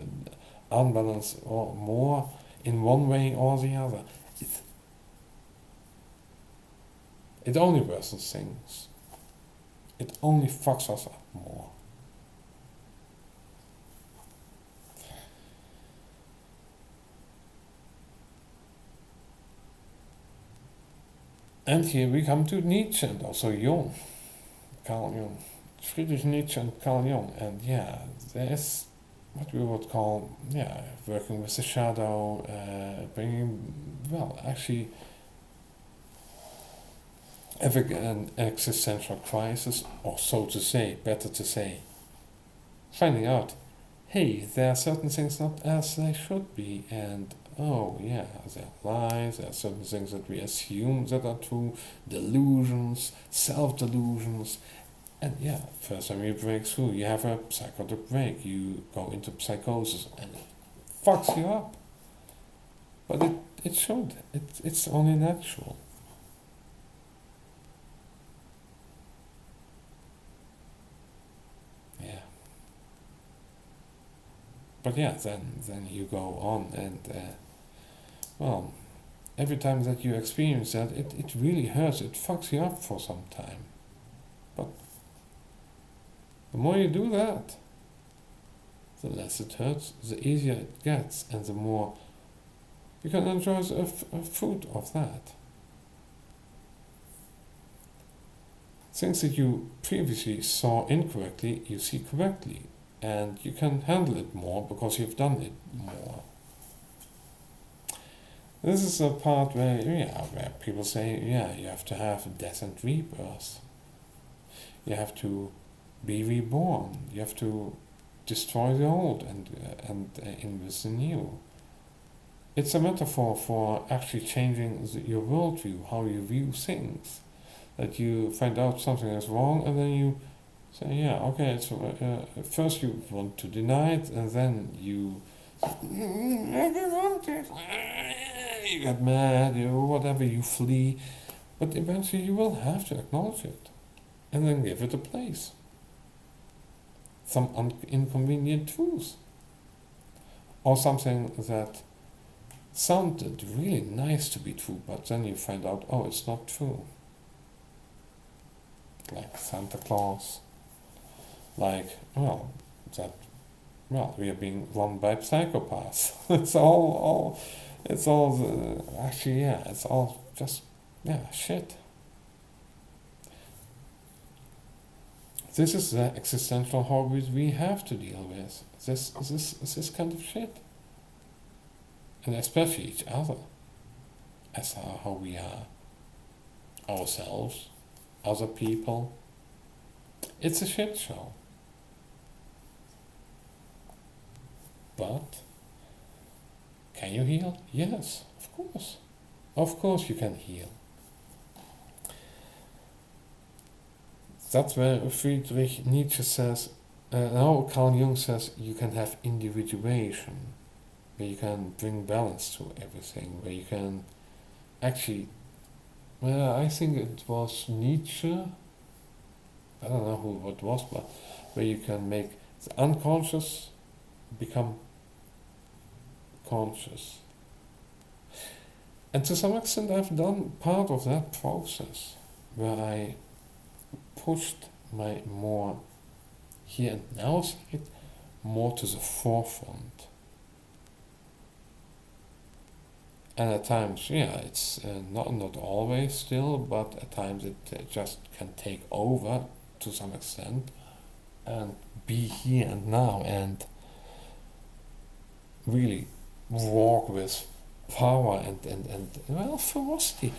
unbalance or more in one way or the other, It only worsens things. It only fucks us up more. And here we come to Nietzsche and also Jung, Carl Jung. Friedrich Nietzsche and Carl Jung. And yeah, there's what we would call, yeah, working with the shadow, bringing, well, actually, having an existential crisis, or so to say, better to say, finding out, hey, there are certain things not as they should be, and oh yeah, there are lies, there are certain things that we assume that are true, delusions, self-delusions, and yeah, first time you break through, you have a psychotic break, you go into psychosis, and it fucks you up. But it should, it's only natural. Yeah. But yeah, then you go on and, well, every time that you experience that, it really hurts, it fucks you up for some time. But the more you do that, the less it hurts, the easier it gets, and the more you can enjoy a fruit of that. Things that you previously saw incorrectly, you see correctly, and you can handle it more because you've done it more. This is a part where people say, yeah, you have to have death and rebirth. You have to be reborn. You have to destroy the old and invest the new. It's a metaphor for actually changing your worldview, how you view things. That you find out something is wrong, and then you say, yeah, okay, it's first you want to deny it, and then you you get mad, whatever, you flee, but eventually you will have to acknowledge it, and then give it a place. Some inconvenient truth, or something that sounded really nice to be true, but then you find out, oh, it's not true. Like Santa Claus, like, we are being run by psychopaths. It's all, actually, yeah, it's all just, yeah, shit. This is the existential horrors we have to deal with. This kind of shit. And especially each other. As how we are. Ourselves. Other people. It's a shit show. But can you heal? Yes, of course. Of course you can heal. That's where Friedrich Nietzsche says, Carl Jung says, you can have individuation, where you can bring balance to everything, where you can actually, well, I think it was Nietzsche, I don't know who it was, but where you can make the unconscious become conscious. And to some extent I've done part of that process, where I pushed my more here and now side more to the forefront. And at times, yeah, it's not always still, but at times it just can take over to some extent and be here and now and really walk with power and well, ferocity.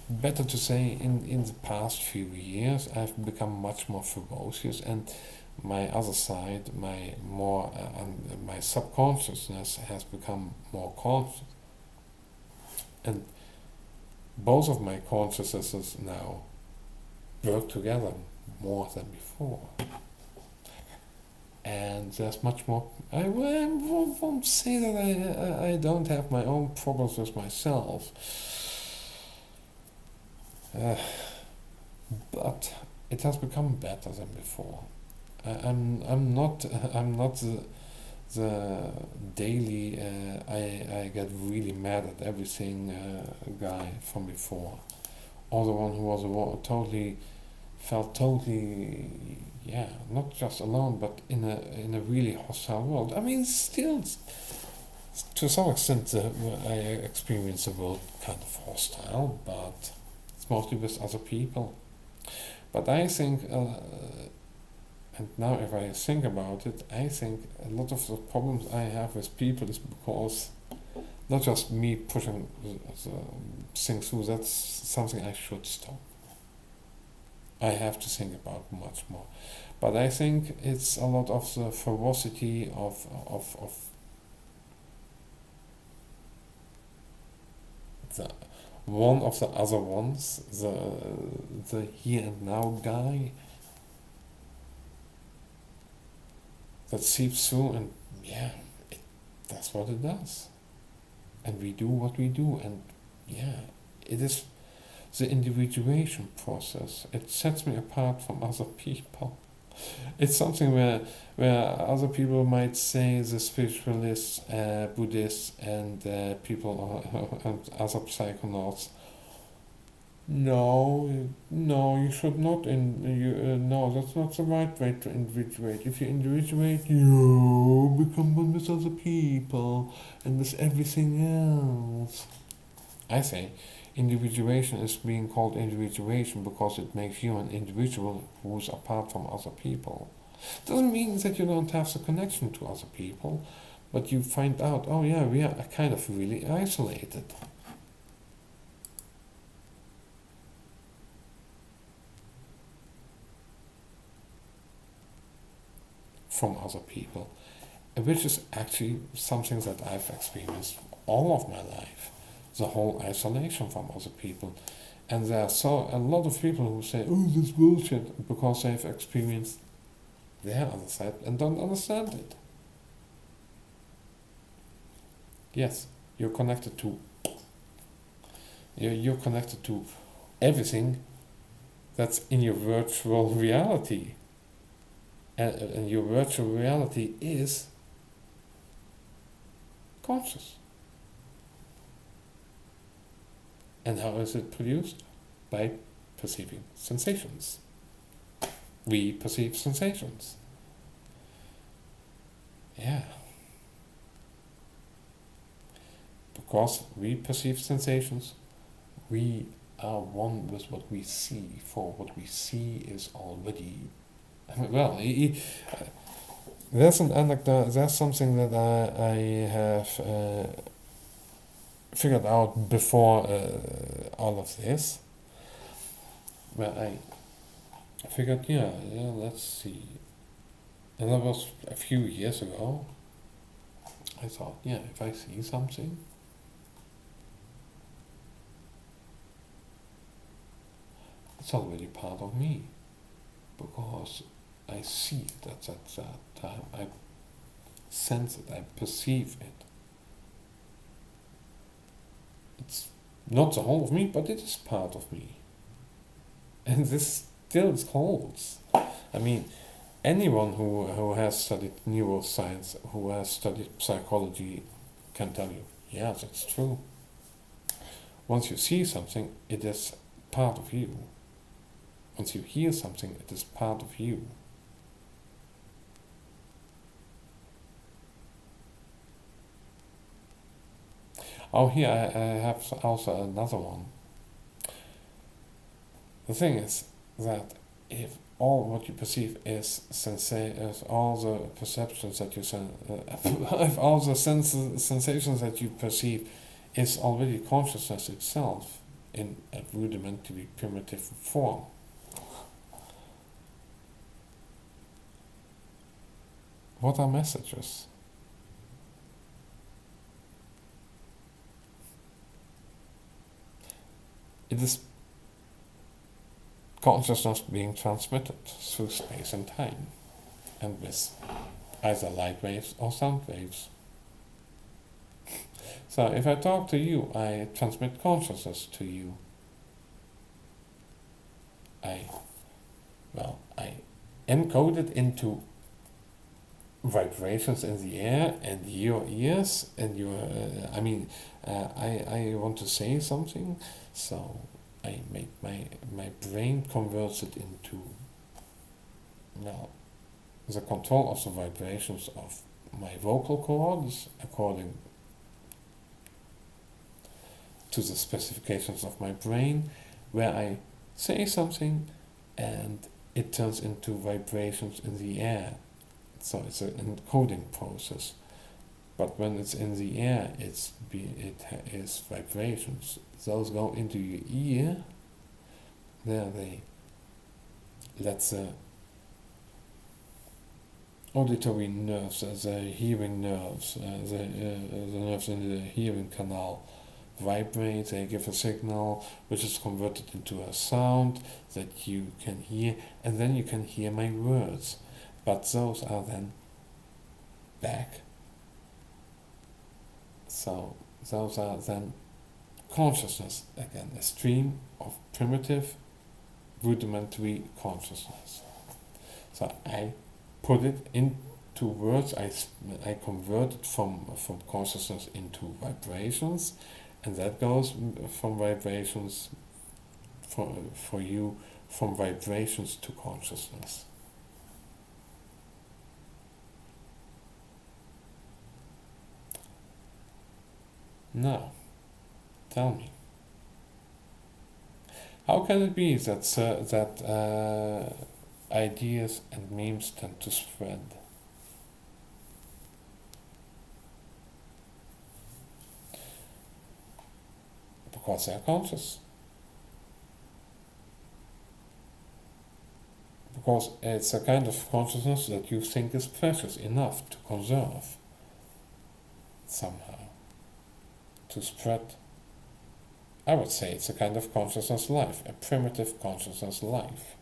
Better to say, in the past few years I've become much more ferocious, and my other side, my more my subconsciousness has become more conscious, and both of my consciousnesses now work together more than before. And there's much more. I won't say that I don't have my own problems with myself, but it has become better than before. I'm not the daily I get really mad at everything guy from before, or the one who was totally felt totally, yeah, not just alone but in a really hostile world. I mean, still to some extent I experience the world kind of hostile, but it's mostly with other people. But I think and now, if I think about it, I think a lot of the problems I have with people is because not just me pushing the things through, that's something I should stop. I have to think about much more. But I think it's a lot of the ferocity of the one of the other ones, the here and now guy that seeps through, and yeah, it, that's what it does. And we do what we do, and yeah, it is the individuation process. It sets me apart from other people. It's something where other people might say, the spiritualists, Buddhists, and people and other psychonauts. No, no, you should not. No, that's not the right way to individuate. If you individuate, you become one with other people and with everything else. I say, individuation is being called individuation because it makes you an individual who's apart from other people. Doesn't mean that you don't have the connection to other people, but you find out, oh yeah, we are kind of really isolated. From other people, which is actually something that I've experienced all of my life, the whole isolation from other people. And there are so a lot of people who say, oh, this bullshit, because they've experienced their other side and don't understand it. Yes, you're connected to you're connected to everything that's in your virtual reality. And your virtual reality is conscious. And how is it produced? By perceiving sensations. We perceive sensations. Yeah. Because we perceive sensations, we are one with what we see, for what we see is already. Well, there's an anecdote, there's something that I have figured out before all of this, where I figured, yeah, let's see. And that was a few years ago. I thought, yeah, if I see something, it's already part of me. Because I see it at that time. I sense it, I perceive it. It's not the whole of me, but it is part of me. And this still holds. I mean, anyone who has studied neuroscience, who has studied psychology, can tell you, yeah, that's true. Once you see something, it is part of you. Once you hear something, it is part of you. Oh, here I have also another one. The thing is that if all what you perceive is is all the perceptions that you if all the sensations that you perceive is already consciousness itself in a rudimentary primitive form. What are messages? It is consciousness being transmitted through space and time, and with either light waves or sound waves. So if I talk to you, I transmit consciousness to you. I encode it into vibrations in the air and your ears and your I want to say something, so I make my brain converts it into now the control of the vibrations of my vocal cords according to the specifications of my brain, where I say something and it turns into vibrations in the air. So it's an encoding process. But when it's in the air, it is vibrations. Those go into your ear. There they let the auditory nerves, the hearing nerves, the nerves in the hearing canal vibrate. They give a signal which is converted into a sound that you can hear, and then you can hear my words. But those are then back. So those are then consciousness again, a stream of primitive, rudimentary consciousness. So I put it into words. I convert it from consciousness into vibrations, and that goes from vibrations for you from vibrations to consciousness. Now, tell me, how can it be that ideas and memes tend to spread? Because they're conscious. Because it's a kind of consciousness that you think is precious enough to conserve somehow. To spread. I would say it's a kind of consciousness life, a primitive consciousness life.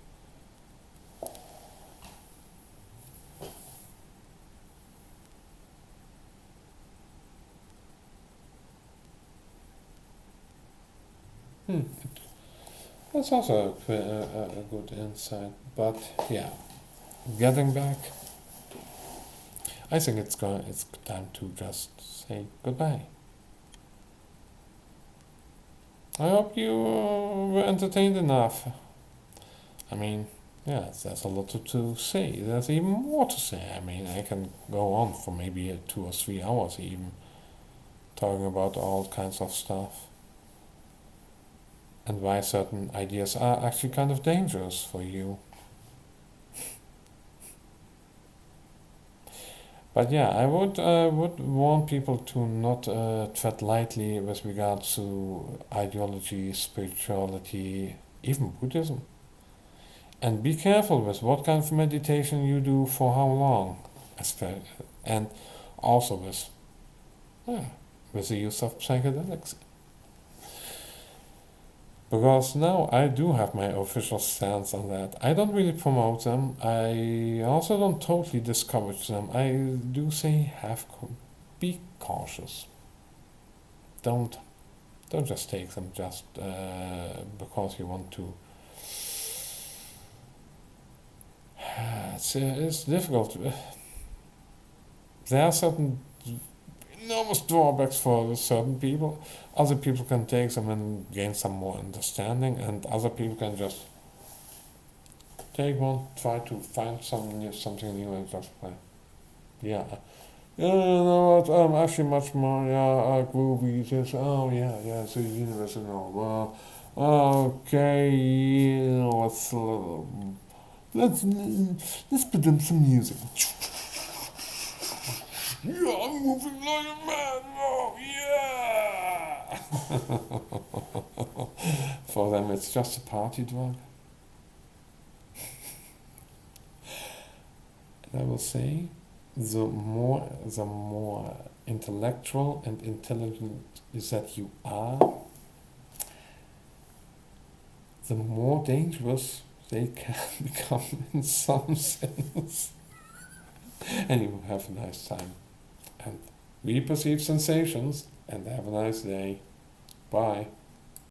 That's also a good insight. But yeah, getting back, I think it's time to just say goodbye. I hope you were entertained enough. I mean, yeah, there's a lot to say. There's even more to say. I mean, I can go on for maybe 2 or 3 hours even, talking about all kinds of stuff. And why certain ideas are actually kind of dangerous for you. But yeah, I would warn people to not tread lightly with regards to ideology, spirituality, even Buddhism. And be careful with what kind of meditation you do for how long, and also with the use of psychedelics. Because now I do have my official stance on that. I don't really promote them. I also don't totally discourage them. I do say be cautious. Don't just take them just because you want to. It's difficult. There are certain enormous drawbacks for certain people. Other people can take them and gain some more understanding, and other people can just take one, try to find something new, and just play. Yeah. Yeah, you know what? Actually, much more. Yeah, groovy. Just So the universe and all. Well, okay. Let's put in some music. Yeah, I'm moving like a man. Oh, yeah. For them, it's just a party drug. And I will say, the more intellectual and intelligent that you are, the more dangerous they can become in some sense. And you have a nice time. And we perceive sensations, and have a nice day. Bye.